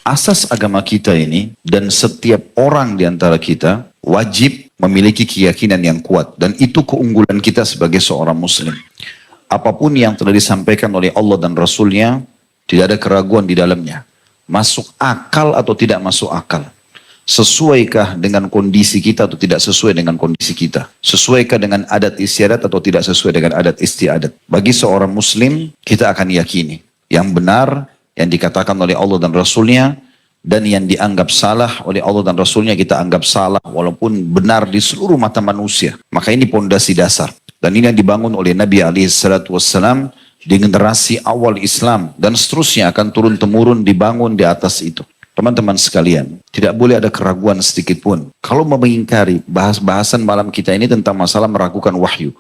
Asas agama kita ini dan setiap orang di antara kita wajib memiliki keyakinan yang kuat. Dan itu keunggulan kita sebagai seorang muslim. Apapun yang telah disampaikan oleh Allah dan Rasulnya, tidak ada keraguan di dalamnya. Masuk akal atau tidak masuk akal. Sesuaikah dengan kondisi kita atau tidak sesuai dengan kondisi kita? Sesuaikah dengan adat istiadat atau tidak sesuai dengan adat istiadat? Bagi seorang muslim, kita akan yakini yang benar, yang dikatakan oleh Allah dan Rasulnya, dan yang dianggap salah oleh Allah dan Rasulnya kita anggap salah, walaupun benar di seluruh mata manusia. Maka ini pondasi dasar. Dan ini yang dibangun oleh Nabi SAW di generasi awal Islam. Dan seterusnya akan turun-temurun dibangun di atas itu. Teman-teman sekalian, tidak boleh ada keraguan sedikit pun. Kalau mengingkari bahasan malam kita ini tentang masalah meragukan wahyu.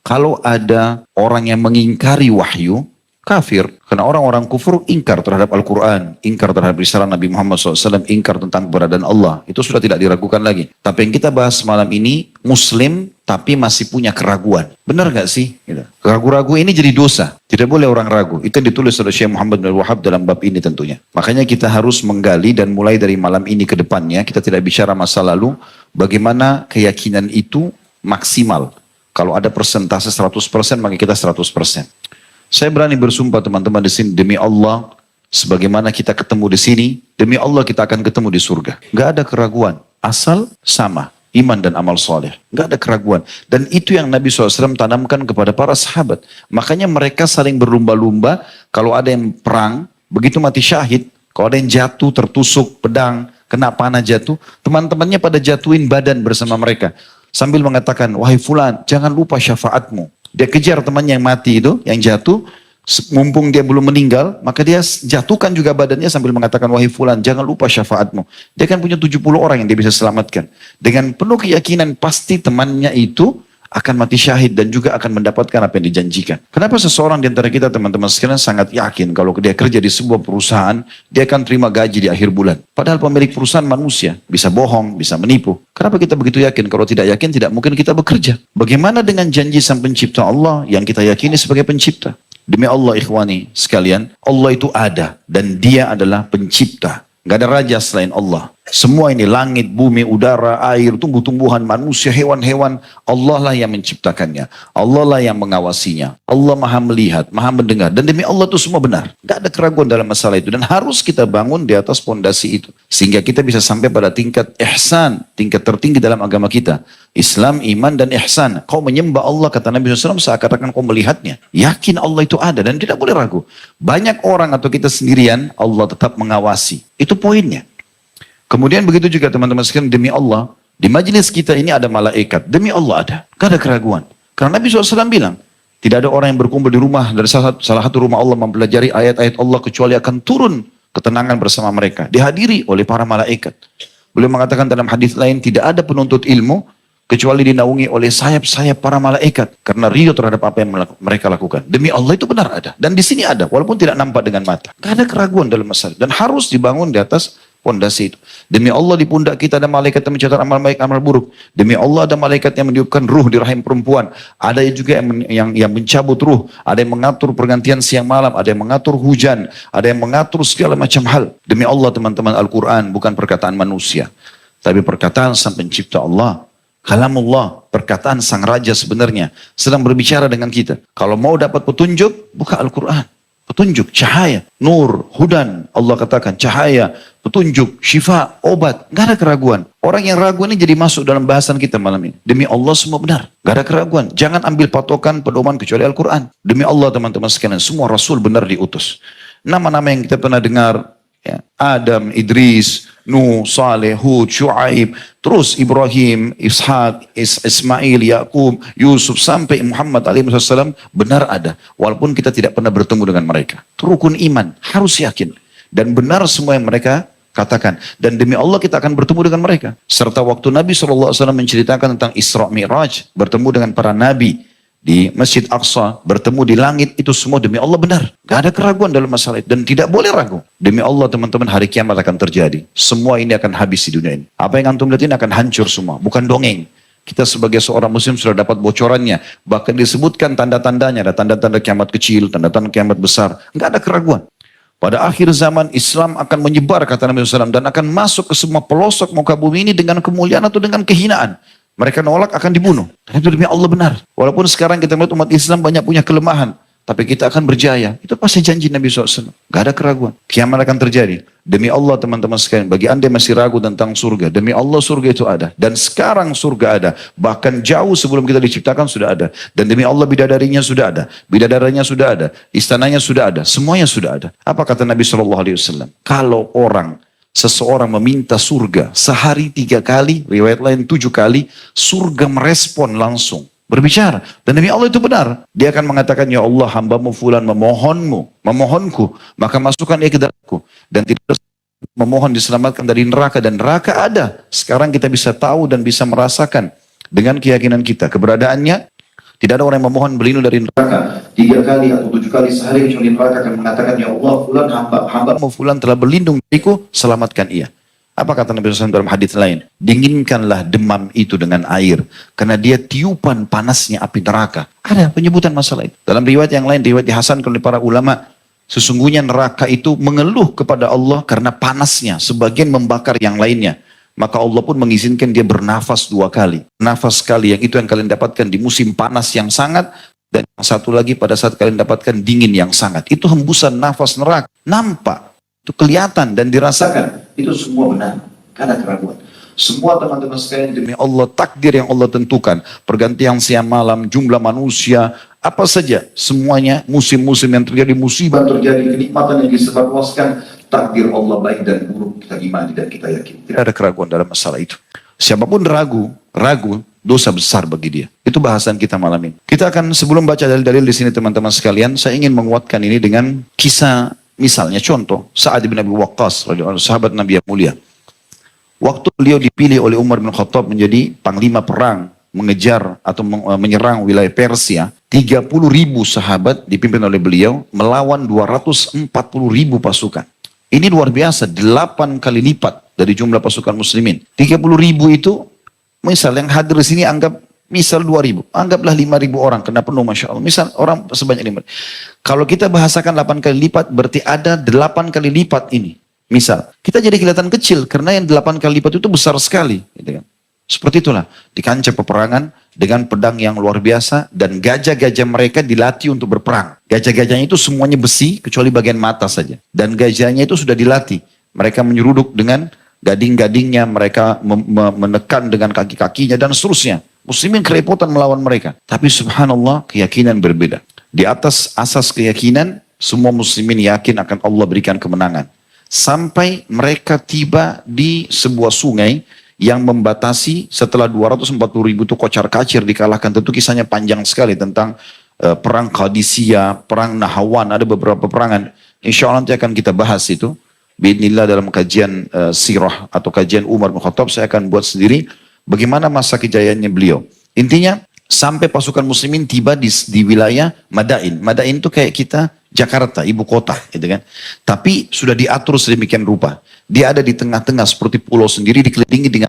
Kalau ada orang yang mengingkari wahyu, kafir. Karena orang-orang kufur ingkar terhadap Al-Quran, ingkar terhadap risalah Nabi Muhammad SAW, ingkar tentang keberadaan Allah. Itu sudah tidak diragukan lagi. Tapi yang kita bahas malam ini, Muslim tapi masih punya keraguan. Benar gak sih? Gitu. Ragu-ragu ini jadi dosa. Tidak boleh orang ragu. Itu yang ditulis oleh Syekh Muhammad bin Wahab dalam bab ini tentunya. Makanya kita harus menggali dan mulai dari malam ini ke depannya, kita tidak bicara masa lalu, bagaimana keyakinan itu maksimal. Kalau ada persentase 100%, maka kita 100%. Saya berani bersumpah teman-teman di sini, demi Allah, sebagaimana kita ketemu di sini, demi Allah kita akan ketemu di surga. Gak ada keraguan, asal sama, iman dan amal soleh. Gak ada keraguan. Dan itu yang Nabi SAW tanamkan kepada para sahabat. Makanya mereka saling berlumba-lumba, kalau ada yang perang, begitu mati syahid, kalau ada yang jatuh, tertusuk, pedang, kena panah jatuh, teman-temannya pada jatuhin badan bersama mereka. Sambil mengatakan, wahai fulan, jangan lupa syafaatmu. Dia kejar temannya yang mati itu, yang jatuh, mumpung dia belum meninggal, maka dia jatuhkan juga badannya sambil mengatakan, wahai fulan, jangan lupa syafaatmu. Dia kan punya 70 orang yang dia bisa selamatkan. Dengan penuh keyakinan pasti temannya itu akan mati syahid dan juga akan mendapatkan apa yang dijanjikan. Kenapa seseorang di antara kita teman-teman sekalian sangat yakin kalau dia kerja di sebuah perusahaan, dia akan terima gaji di akhir bulan. Padahal pemilik perusahaan manusia, bisa bohong, bisa menipu. Kenapa kita begitu yakin? Kalau tidak yakin, tidak mungkin kita bekerja. Bagaimana dengan janji sang pencipta Allah yang kita yakini sebagai pencipta? Demi Allah ikhwani sekalian, Allah itu ada dan dia adalah pencipta. Gak ada raja selain Allah. Semua ini langit, bumi, udara, air, tumbuh-tumbuhan, manusia, hewan-hewan. Allah lah yang menciptakannya. Allah lah yang mengawasinya. Allah maha melihat, maha mendengar. Dan demi Allah itu semua benar. Gak ada keraguan dalam masalah itu. Dan harus kita bangun di atas pondasi itu. Sehingga kita bisa sampai pada tingkat ihsan. Tingkat tertinggi dalam agama kita. Islam, iman, dan ihsan. Kau menyembah Allah, kata Nabi SAW, seakan-akan kau melihatnya. Yakin Allah itu ada dan tidak boleh ragu. Banyak orang atau kita sendirian, Allah tetap mengawasi. Itu poinnya. Kemudian begitu juga teman-teman sekalian, demi Allah, di majelis kita ini ada malaikat. Demi Allah ada. Gak ada keraguan. Karena Nabi SAW bilang, tidak ada orang yang berkumpul di rumah, dari salah satu rumah Allah mempelajari ayat-ayat Allah, kecuali akan turun ketenangan bersama mereka. Dihadiri oleh para malaikat. Beliau mengatakan dalam hadis lain, tidak ada penuntut ilmu, kecuali dinaungi oleh sayap-sayap para malaikat. Karena ridho terhadap apa yang mereka lakukan. Demi Allah itu benar ada. Dan di sini ada, walaupun tidak nampak dengan mata. Gak ada keraguan dalam masalah. Dan harus dibangun di atas pondasi itu. Demi Allah di pundak kita ada malaikat yang mencatat amal baik, amal buruk. Demi Allah ada malaikat yang meniupkan ruh di rahim perempuan. Ada juga yang mencabut ruh. Ada yang mengatur pergantian siang malam. Ada yang mengatur hujan. Ada yang mengatur segala macam hal. Demi Allah teman-teman, Al-Quran bukan perkataan manusia. Tapi perkataan sang pencipta Allah. Kalamullah, perkataan sang raja sebenarnya. Sedang berbicara dengan kita. Kalau mau dapat petunjuk, buka Al-Quran. Petunjuk, cahaya, nur, hudan. Allah katakan cahaya, petunjuk, syifa, obat. Gak ada keraguan. Orang yang ragu ini jadi masuk dalam bahasan kita malam ini. Demi Allah semua benar. Gak ada keraguan. Jangan ambil patokan pedoman kecuali Al-Quran. Demi Allah teman-teman sekalian, semua Rasul benar diutus. Nama-nama yang kita pernah dengar, ya, Adam, Idris, Nuh, Saleh, Hud, Shu'aib, terus Ibrahim, Ishak, Ismail, Yakub, Yusuf, sampai Muhammad SAW benar ada. Walaupun kita tidak pernah bertemu dengan mereka. Itu rukun iman, harus yakin. Dan benar semua yang mereka katakan. Dan demi Allah kita akan bertemu dengan mereka. Serta waktu Nabi SAW menceritakan tentang Isra Mi'raj, bertemu dengan para nabi di Masjid Aqsa, bertemu di langit, itu semua demi Allah benar. Gak ada keraguan dalam masalah itu. Dan tidak boleh ragu. Demi Allah teman-teman, hari kiamat akan terjadi. Semua ini akan habis di dunia ini. Apa yang antum lihat ini akan hancur semua. Bukan dongeng. Kita sebagai seorang muslim sudah dapat bocorannya. Bahkan disebutkan tanda-tandanya. Ada tanda-tanda kiamat kecil, tanda-tanda kiamat besar. Gak ada keraguan. Pada akhir zaman Islam akan menyebar kata Nabi SAW dan akan masuk ke semua pelosok muka bumi ini dengan kemuliaan atau dengan kehinaan. Mereka nolak akan dibunuh. Dan itu demi Allah benar. Walaupun sekarang kita melihat umat Islam banyak punya kelemahan. Tapi kita akan berjaya. Itu pasti janji Nabi SAW. Gak ada keraguan. Kiamat akan terjadi. Demi Allah teman-teman sekalian. Bagi anda yang masih ragu tentang surga. Demi Allah surga itu ada. Dan sekarang surga ada. Bahkan jauh sebelum kita diciptakan sudah ada. Dan demi Allah bidadarinya sudah ada. Bidadaranya sudah ada. Istananya sudah ada. Semuanya sudah ada. Apa kata Nabi SAW? Kalau seseorang meminta surga sehari 3 kali, riwayat lain 7 kali, surga merespon langsung. Berbicara. Dan demi Allah itu benar. Dia akan mengatakan, ya Allah hambamu fulan memohonku, maka masukkan ia ke dalamku. Dan tidak memohon diselamatkan dari neraka. Dan neraka ada. Sekarang kita bisa tahu dan bisa merasakan dengan keyakinan kita. Keberadaannya, tidak ada orang yang memohon berlindung dari neraka 3 kali atau 7 kali sehari, kecuali neraka akan mengatakan, ya Allah fulan hambamu fulan telah berlindung dariku, selamatkan ia. Apa kata Nabi SAW dalam hadis lain? Dinginkanlah demam itu dengan air. Karena dia tiupan panasnya api neraka. Ada penyebutan masalah itu. Dalam riwayat yang lain, riwayat dihasankan oleh para ulama. Sesungguhnya neraka itu mengeluh kepada Allah karena panasnya. Sebagian membakar yang lainnya. Maka Allah pun mengizinkan dia bernafas 2 kali. Nafas sekali yang itu yang kalian dapatkan di musim panas yang sangat. Dan yang satu lagi pada saat kalian dapatkan dingin yang sangat. Itu hembusan nafas neraka. Nampak. Itu kelihatan dan dirasakan. Itu semua benar. Tidak ada keraguan. Semua teman-teman sekalian demi Allah, takdir yang Allah tentukan. Pergantian siang malam, jumlah manusia, apa saja. Semuanya musim-musim yang terjadi, musibah terjadi, kenikmatan yang disebarluaskan. Takdir Allah baik dan buruk. Kita imani dan kita yakin. Tidak ada keraguan dalam masalah itu. Siapapun ragu, dosa besar bagi dia. Itu bahasan kita malam ini. Kita akan sebelum baca dalil-dalil di sini teman-teman sekalian, saya ingin menguatkan ini dengan kisah. Misalnya contoh, Sa'ad bin Abi Waqqas, sahabat Nabi yang mulia. Waktu beliau dipilih oleh Umar bin Khattab menjadi panglima perang, mengejar atau menyerang wilayah Persia, 30.000 sahabat dipimpin oleh beliau melawan 240.000 pasukan. Ini luar biasa, 8 kali lipat dari jumlah pasukan muslimin. 30.000 itu, misal yang hadir di sini anggap misal 2.000, anggaplah 5.000 orang, kena penuh Masya Allah. Misal orang sebanyak 5. Kalau kita bahasakan 8 kali lipat, berarti ada 8 kali lipat ini. Misal, kita jadi kelihatan kecil, karena yang 8 kali lipat itu besar sekali. Gitu kan. Seperti itulah, di kancah peperangan, dengan pedang yang luar biasa, dan gajah-gajah mereka dilatih untuk berperang. Gajah-gajahnya itu semuanya besi, kecuali bagian mata saja. Dan gajahnya itu sudah dilatih. Mereka menyeruduk dengan gading-gadingnya, mereka menekan dengan kaki-kakinya, dan seterusnya. Muslimin kerepotan melawan mereka. Tapi subhanallah, keyakinan berbeda. Di atas asas keyakinan, semua muslimin yakin akan Allah berikan kemenangan. Sampai mereka tiba di sebuah sungai yang membatasi setelah 240.000 itu kocar-kacir dikalahkan. Tentu kisahnya panjang sekali tentang perang Qadisiyah, perang Nahawan, ada beberapa peperangan. Insya Allah nanti akan kita bahas itu. Biidznillah dalam kajian sirah atau kajian Umar bin Khattab, saya akan buat sendiri. Bagaimana masa kejayaannya beliau. Intinya sampai pasukan muslimin tiba di wilayah Madain. Madain itu kayak kita Jakarta, ibu kota. Gitu kan. Tapi sudah diatur sedemikian rupa. Dia ada di tengah-tengah seperti pulau sendiri dikelilingi dengan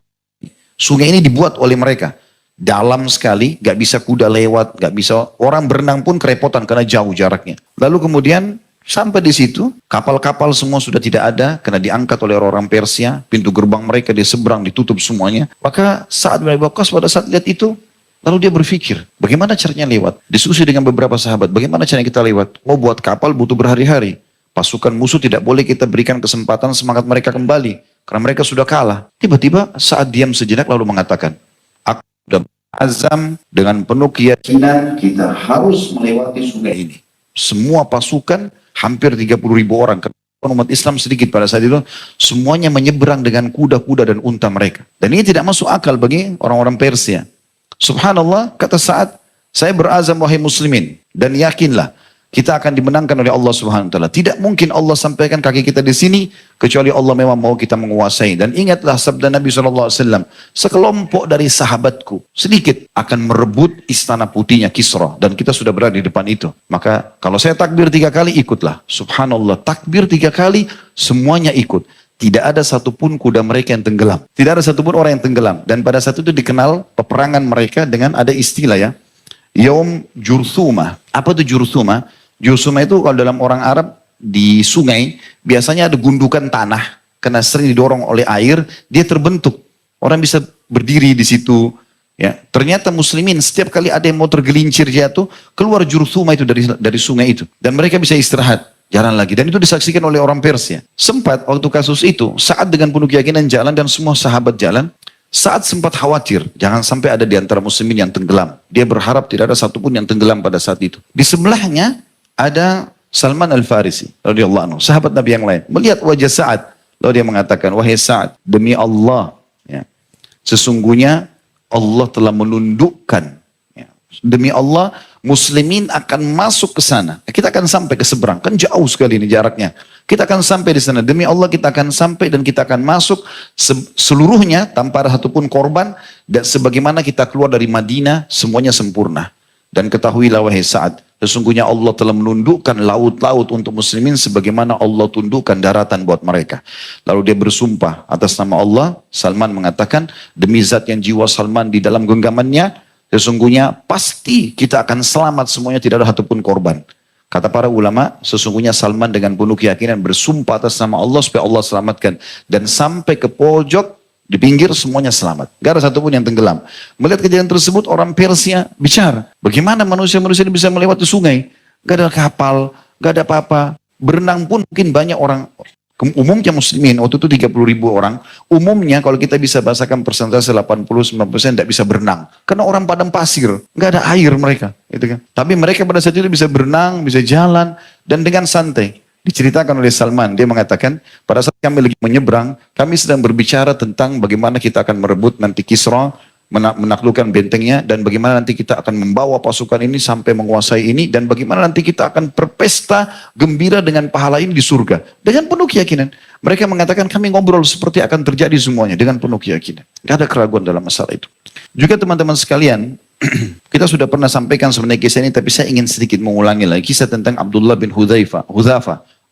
sungai ini dibuat oleh mereka. Dalam sekali, gak bisa kuda lewat, gak bisa orang berenang pun kerepotan karena jauh jaraknya. Lalu kemudian sampai di situ, kapal-kapal semua sudah tidak ada, karena diangkat oleh orang-orang Persia, pintu gerbang mereka di seberang ditutup semuanya. Maka Sa'ad bin Abi Waqqas pada saat lihat itu, lalu dia berpikir, bagaimana caranya lewat? Diskusi dengan beberapa sahabat, bagaimana caranya kita lewat? Mau buat kapal butuh berhari-hari. Pasukan musuh tidak boleh kita berikan kesempatan semangat mereka kembali, karena mereka sudah kalah. Tiba-tiba Sa'ad diam sejenak lalu mengatakan, aku sudah azam dengan penuh keyakinan kita harus melewati sungai ini. Semua pasukan hampir 30.000 orang, karena umat Islam sedikit pada saat itu, semuanya menyeberang dengan kuda-kuda dan unta mereka. Dan ini tidak masuk akal bagi orang-orang Persia. Subhanallah, kata Sa'ad, saya berazam wahai muslimin, dan yakinlah, kita akan dimenangkan oleh Allah Subhanahu wa taala. Tidak mungkin Allah sampaikan kaki kita di sini kecuali Allah memang mau kita menguasai. Dan ingatlah sabda Nabi SAW, sekelompok dari sahabatku sedikit akan merebut istana putihnya Kisra, dan kita sudah berada di depan itu. Maka kalau saya takbir 3 kali, ikutlah. Subhanallah, takbir 3 kali semuanya ikut. Tidak ada satupun kuda mereka yang tenggelam. Tidak ada satupun orang yang tenggelam. Dan pada saat itu dikenal peperangan mereka dengan ada istilah Yaum Jurthumah. Apa itu Jurthumah? Jurthumah itu kalau dalam orang Arab di sungai, biasanya ada gundukan tanah, karena sering didorong oleh air, dia terbentuk. Orang bisa berdiri di situ. Ya, ternyata muslimin setiap kali ada yang mau tergelincir jatuh, keluar jurthuma itu dari sungai itu. Dan mereka bisa istirahat, jalan lagi. Dan itu disaksikan oleh orang Persia. Sempat waktu kasus itu, saat dengan penuh keyakinan jalan dan semua sahabat jalan, saat sempat khawatir, jangan sampai ada di antara muslimin yang tenggelam. Dia berharap tidak ada satupun yang tenggelam pada saat itu. Di sebelahnya ada Salman Al-Farisi, radhiyallahu anhu, sahabat Nabi yang lain. Melihat wajah Sa'ad, lalu dia mengatakan, wahai Sa'ad, demi Allah, ya, sesungguhnya Allah telah menundukkan. Ya, demi Allah, muslimin akan masuk ke sana. Kita akan sampai ke seberang. Kan jauh sekali ini jaraknya. Kita akan sampai di sana. Demi Allah kita akan sampai dan kita akan masuk seluruhnya tanpa ada satupun korban. Dan sebagaimana kita keluar dari Madinah, semuanya sempurna. Dan ketahuilah wahai Sa'ad, sesungguhnya Allah telah menundukkan laut-laut untuk muslimin sebagaimana Allah tundukkan daratan buat mereka. Lalu dia bersumpah atas nama Allah. Salman mengatakan, demi zat yang jiwa Salman di dalam genggamannya, sesungguhnya pasti kita akan selamat semuanya, tidak ada satupun korban. Kata para ulama, sesungguhnya Salman dengan penuh keyakinan bersumpah atas nama Allah supaya Allah selamatkan. Dan sampai ke pojok, di pinggir semuanya selamat. Gak ada satupun yang tenggelam. Melihat kejadian tersebut, orang Persia bicara. Bagaimana manusia-manusia ini bisa melewati sungai? Gak ada kapal, gak ada apa-apa. Berenang pun mungkin banyak orang. Umumnya muslimin, waktu itu 30.000 orang. Umumnya kalau kita bisa bahasakan persentase 80-90% tidak bisa berenang. Karena orang padang pasir, nggak ada air mereka. Gitu kan. Tapi mereka pada saat itu bisa berenang, bisa jalan, dan dengan santai. Diceritakan oleh Salman, dia mengatakan, pada saat kami lagi menyeberang, kami sedang berbicara tentang bagaimana kita akan merebut nanti Kisra, menaklukkan bentengnya, dan bagaimana nanti kita akan membawa pasukan ini sampai menguasai ini, dan bagaimana nanti kita akan berpesta gembira dengan pahala ini di surga. Dengan penuh keyakinan. Mereka mengatakan kami ngobrol seperti akan terjadi semuanya dengan penuh keyakinan. Tidak ada keraguan dalam masalah itu. Juga teman-teman sekalian, kita sudah pernah sampaikan sebenarnya kisah ini, tapi saya ingin sedikit mengulangi lagi kisah tentang Abdullah bin Hudzaifah.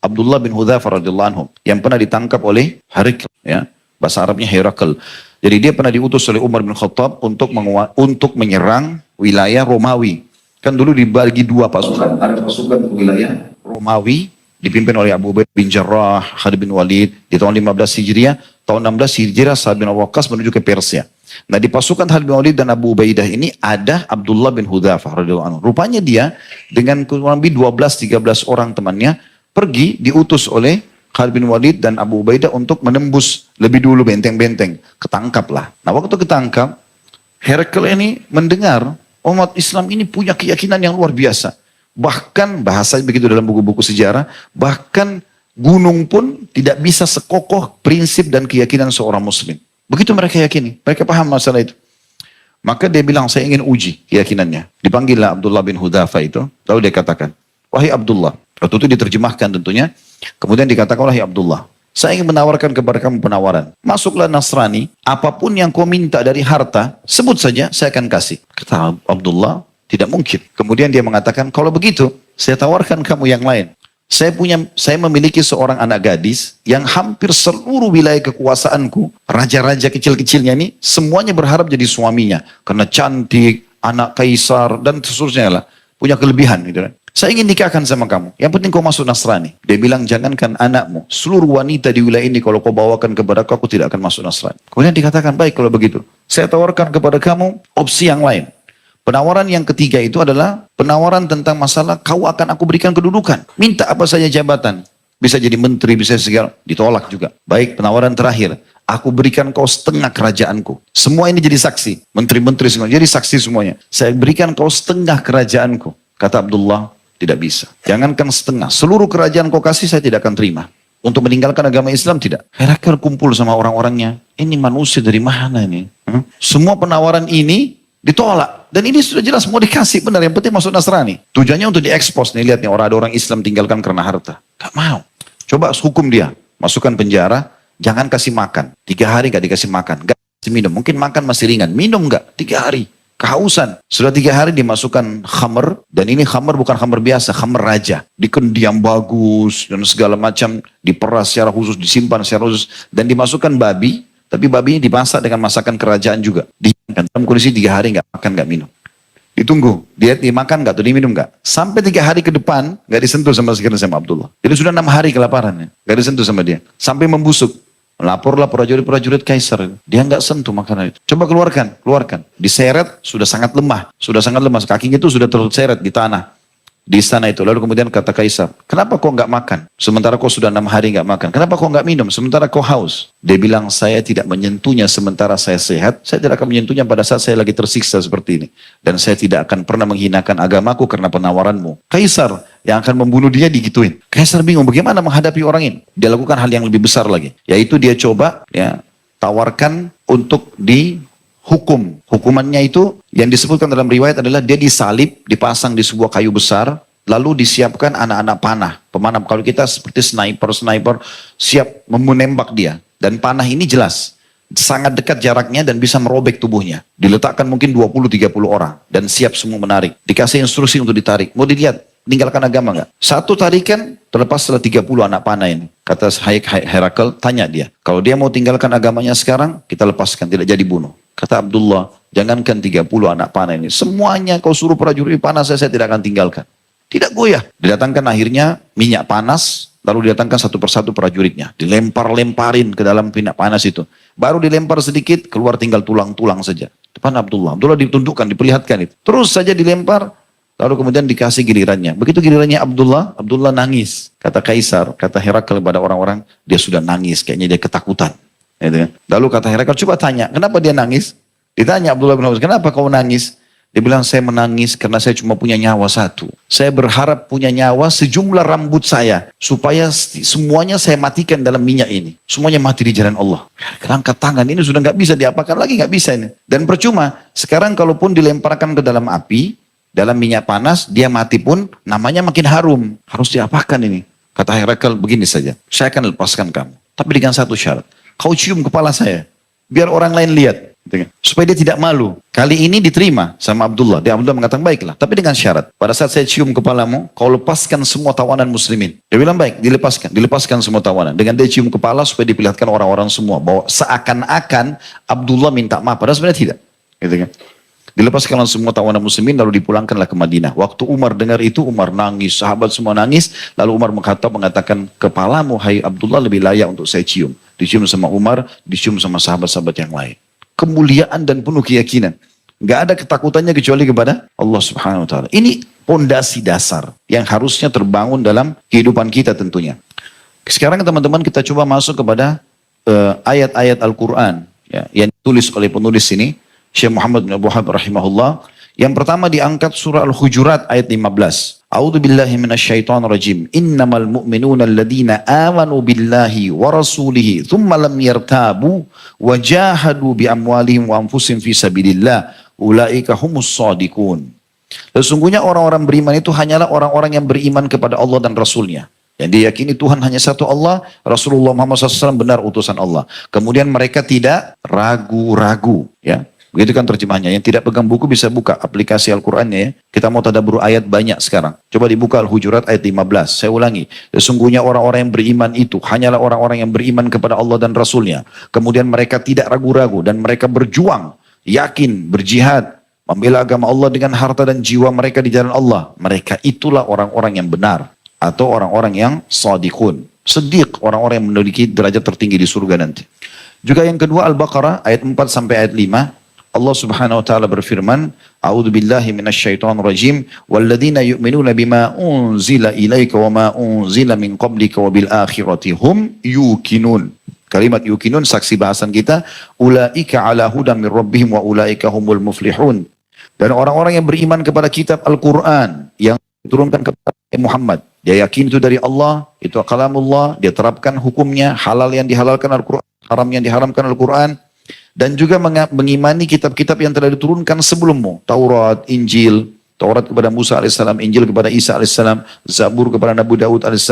Abdullah bin Hudzaifah radhiyallahu anhu yang pernah ditangkap oleh Herakl, ya, bahasa Arabnya Herakl. Jadi dia pernah diutus oleh Umar bin Khattab untuk menyerang wilayah Romawi. Kan dulu dibagi dua pasukan. Ada pasukan wilayah Romawi dipimpin oleh Abu Ubaidah bin Jarrah, Khalid bin Walid di tahun 15 Hijriah, tahun 16 Hijriah Sa'ad bin Abi Waqqas menuju ke Persia. Nah di pasukan Khalid bin Walid dan Abu Ubaidah ini ada Abdullah bin Hudzaifah radhiyallahu anhu. Rupanya dia dengan kurang lebih 12-13 orang temannya pergi diutus oleh Khalid bin Walid dan Abu Ubaidah untuk menembus lebih dulu benteng-benteng. Ketangkaplah. Nah waktu ketangkap, Herakl ini mendengar umat Islam ini punya keyakinan yang luar biasa. Bahkan bahasa begitu dalam buku-buku sejarah, bahkan gunung pun tidak bisa sekokoh prinsip dan keyakinan seorang muslim. Begitu mereka yakini, mereka paham masalah itu. Maka dia bilang, saya ingin uji keyakinannya. Dipanggillah Abdullah bin Hudzaifah itu, lalu dia katakan, wahai Abdullah, waktu itu diterjemahkan tentunya, kemudian dikatakan, wahai Abdullah, saya ingin menawarkan kepada kamu penawaran. Masuklah Nasrani, apapun yang kau minta dari harta, sebut saja, saya akan kasih. Kata Abdullah, tidak mungkin. Kemudian dia mengatakan, kalau begitu, saya tawarkan kamu yang lain. Saya memiliki seorang anak gadis yang hampir seluruh wilayah kekuasaanku, raja-raja kecil-kecilnya ini, semuanya berharap jadi suaminya. Karena cantik, anak kaisar, dan seterusnya lah. Punya kelebihan gitu kan. Saya ingin nikahkan sama kamu. Yang penting kau masuk Nasrani. Dia bilang, jangankan anakmu. Seluruh wanita di wilayah ini kalau kau bawakan kepada aku tidak akan masuk Nasrani. Kemudian dikatakan, baik kalau begitu. Saya tawarkan kepada kamu opsi yang lain. Penawaran yang ketiga itu adalah penawaran tentang masalah kau akan aku berikan kedudukan. Minta apa saja jabatan. Bisa jadi menteri, bisa segala. Ditolak juga. Baik, penawaran terakhir. Aku berikan kau setengah kerajaanku. Semua ini jadi saksi. Menteri-menteri semua jadi saksi semuanya. Saya berikan kau setengah kerajaanku. Kata Abdullah, tidak bisa. Jangankan setengah. Seluruh kerajaan kau kasih saya tidak akan terima. Untuk meninggalkan agama Islam tidak. Herakl kumpul sama orang-orangnya. Ini manusia dari mana ini? Semua penawaran ini ditolak. Dan ini sudah jelas mau dikasih benar. Yang penting masuk Nasrani. Tujuannya untuk diekspos. Nih lihat nih orang ada orang Islam tinggalkan karena harta. Gak mau. Coba hukum dia. Masukkan penjara. Jangan kasih makan. 3 hari gak dikasih makan. Gak kasih minum. Mungkin makan masih ringan. Minum gak? 3 hari. Kehausan. Sudah 3 hari dimasukkan khamr. Dan ini khamr bukan khamr biasa. Khamr raja. Dikendiam bagus. Dan segala macam. Diperas secara khusus. Disimpan secara khusus. Dan dimasukkan babi. Tapi babi ini dimasak dengan masakan kerajaan juga. Dihiangkan dalam kondisi 3 hari nggak makan, nggak minum. Ditunggu, dia dimakan nggak tuh, diminum nggak? Sampai 3 hari ke depan nggak disentuh sama sekali sama Abdullah. Jadi sudah 6 hari kelaparan, ya. Nggak disentuh sama dia. Sampai membusuk. Laporlah prajurit-prajurit kaisar. Dia nggak sentuh makanan itu. Coba keluarkan, keluarkan. Diseret, sudah sangat lemah. Sudah sangat lemah. Kakinya itu sudah terseret di tanah. Di istana itu. Lalu kemudian kata kaisar, kenapa kau nggak makan? Sementara kau sudah 6 hari nggak makan. Kenapa kau nggak minum? Sementara kau haus. Dia bilang, saya tidak menyentuhnya sementara saya sehat. Saya tidak akan menyentuhnya pada saat saya lagi tersiksa seperti ini. Dan saya tidak akan pernah menghinakan agamaku karena penawaranmu. Kaisar yang akan membunuh dia digituin. Kaisar bingung bagaimana menghadapi orang ini. Dia lakukan hal yang lebih besar lagi. Yaitu dia coba tawarkan untuk hukum. Hukumannya itu yang disebutkan dalam riwayat adalah dia disalib, dipasang di sebuah kayu besar, lalu disiapkan anak-anak panah. Pemanah, kalau kita seperti sniper siap menembak dia. Dan panah ini jelas, sangat dekat jaraknya dan bisa merobek tubuhnya. Diletakkan mungkin 20-30 orang dan siap semua menarik. Dikasih instruksi untuk ditarik. Mau dilihat, tinggalkan agama nggak? Satu tarikan, terlepas setelah 30 anak panah ini. Kata Herakl, tanya dia. Kalau dia mau tinggalkan agamanya sekarang, kita lepaskan, tidak jadi bunuh. Kata Abdullah, jangankan 30 anak panah ini. Semuanya kau suruh prajurit panah saya tidak akan tinggalkan. Tidak goyah. Didatangkan akhirnya minyak panas, lalu didatangkan satu persatu prajuritnya. Dilempar-lemparin ke dalam minyak panas itu. Baru dilempar sedikit, keluar tinggal tulang-tulang saja. Depan Abdullah. Abdullah ditundukkan, diperlihatkan itu. Terus saja dilempar, lalu kemudian dikasih gilirannya. Begitu gilirannya Abdullah nangis. Kata Kaisar, kata Herakl kepada orang-orang, dia sudah nangis, kayaknya dia ketakutan. Lalu kata Herakl, coba tanya, kenapa dia nangis? Ditanya Abdullah bin Abbas, kenapa kau nangis? Dia bilang, saya menangis karena saya cuma punya nyawa satu. Saya berharap punya nyawa sejumlah rambut saya. Supaya semuanya saya matikan dalam minyak ini. Semuanya mati di jalan Allah. Angkat tangan ini sudah nggak bisa diapakan lagi, nggak bisa ini. Dan percuma, sekarang kalaupun dilemparkan ke dalam api, dalam minyak panas, dia mati pun namanya makin harum. Harus diapakan ini? Kata Herakl, begini saja, saya akan lepaskan kamu. Tapi dengan satu syarat. Kau cium kepala saya, biar orang lain lihat. Supaya dia tidak malu. Kali ini diterima sama Abdullah. Dia Abdullah mengatakan, baiklah. Tapi dengan syarat. Pada saat saya cium kepalamu, kau lepaskan semua tawanan muslimin. Dia bilang, baik, dilepaskan. Dilepaskan semua tawanan. Dengan dia cium kepala supaya diperlihatkan orang-orang semua. Bahwa seakan-akan Abdullah minta maaf. Padahal sebenarnya tidak. Gitu kan. Dilepaskanlah semua tawanan muslimin, lalu dipulangkanlah ke Madinah. Waktu Umar dengar itu, Umar nangis. Sahabat semua nangis. Lalu Umar mengatakan, kepalamu, hai Abdullah, lebih layak untuk saya cium. Dicium sama Umar, dicium sama sahabat-sahabat yang lain. Kemuliaan dan penuh keyakinan. Gak ada ketakutannya kecuali kepada Allah Subhanahu Wa Taala. Ini pondasi dasar yang harusnya terbangun dalam kehidupan kita tentunya. Sekarang teman-teman kita coba masuk kepada ayat-ayat Al-Quran yang ditulis oleh penulis ini, Syekh Muhammad bin Abdul Wahhab rahimahullah. Yang pertama diangkat surah Al-Hujurat ayat 15. A'udzu billahi minasyaitonir rajim. Innamal mu'minuna alladziina aamanu billahi wa rasulihi tsumma lam yartabu wa jahadu bi amwalihim wa anfusihim fi sabilillah. Ulaika humus shadiqun. Sesungguhnya orang-orang beriman itu hanyalah orang-orang yang beriman kepada Allah dan Rasulnya. Yang diyakini Tuhan hanya satu Allah, Rasulullah Muhammad SAW benar utusan Allah. Kemudian mereka tidak ragu-ragu. Ya. Begitu kan terjemahnya. Yang tidak pegang buku bisa buka aplikasi Al-Qurannya ya. Kita mau tadabbur ayat banyak sekarang. Coba dibuka Al-Hujurat ayat 15. Saya ulangi. Sesungguhnya orang-orang yang beriman itu hanyalah orang-orang yang beriman kepada Allah dan Rasulnya. Kemudian mereka tidak ragu-ragu dan mereka berjuang, yakin, berjihad, membela agama Allah dengan harta dan jiwa mereka di jalan Allah. Mereka itulah orang-orang yang benar. Atau orang-orang yang shadiqun. Siddiq, orang-orang yang memiliki derajat tertinggi di surga nanti. Juga yang kedua Al-Baqarah ayat 4 sampai ayat 5. Allah Subhanahu wa taala berfirman, A'udzu billahi minasyaitonir rajim, walladzina yu'minuna bima unzila ilaika wama unzila min qablika wabil akhirati hum yuqinun. Kalimat yuqinun saksi bahasan kita, ulaika ala hudan min rabbihim wa ulaika humul muflihun. Dan orang-orang yang beriman kepada kitab Al-Qur'an yang diturunkan kepada Muhammad, dia yakin itu dari Allah, itu kalamullah, dia terapkan hukumnya, halal yang dihalalkan Al-Qur'an, haram yang diharamkan Al-Qur'an. Dan juga mengimani kitab-kitab yang telah diturunkan sebelummu. Taurat, Injil, Taurat kepada Musa AS, Injil kepada Isa AS, Zabur kepada Nabi Daud AS.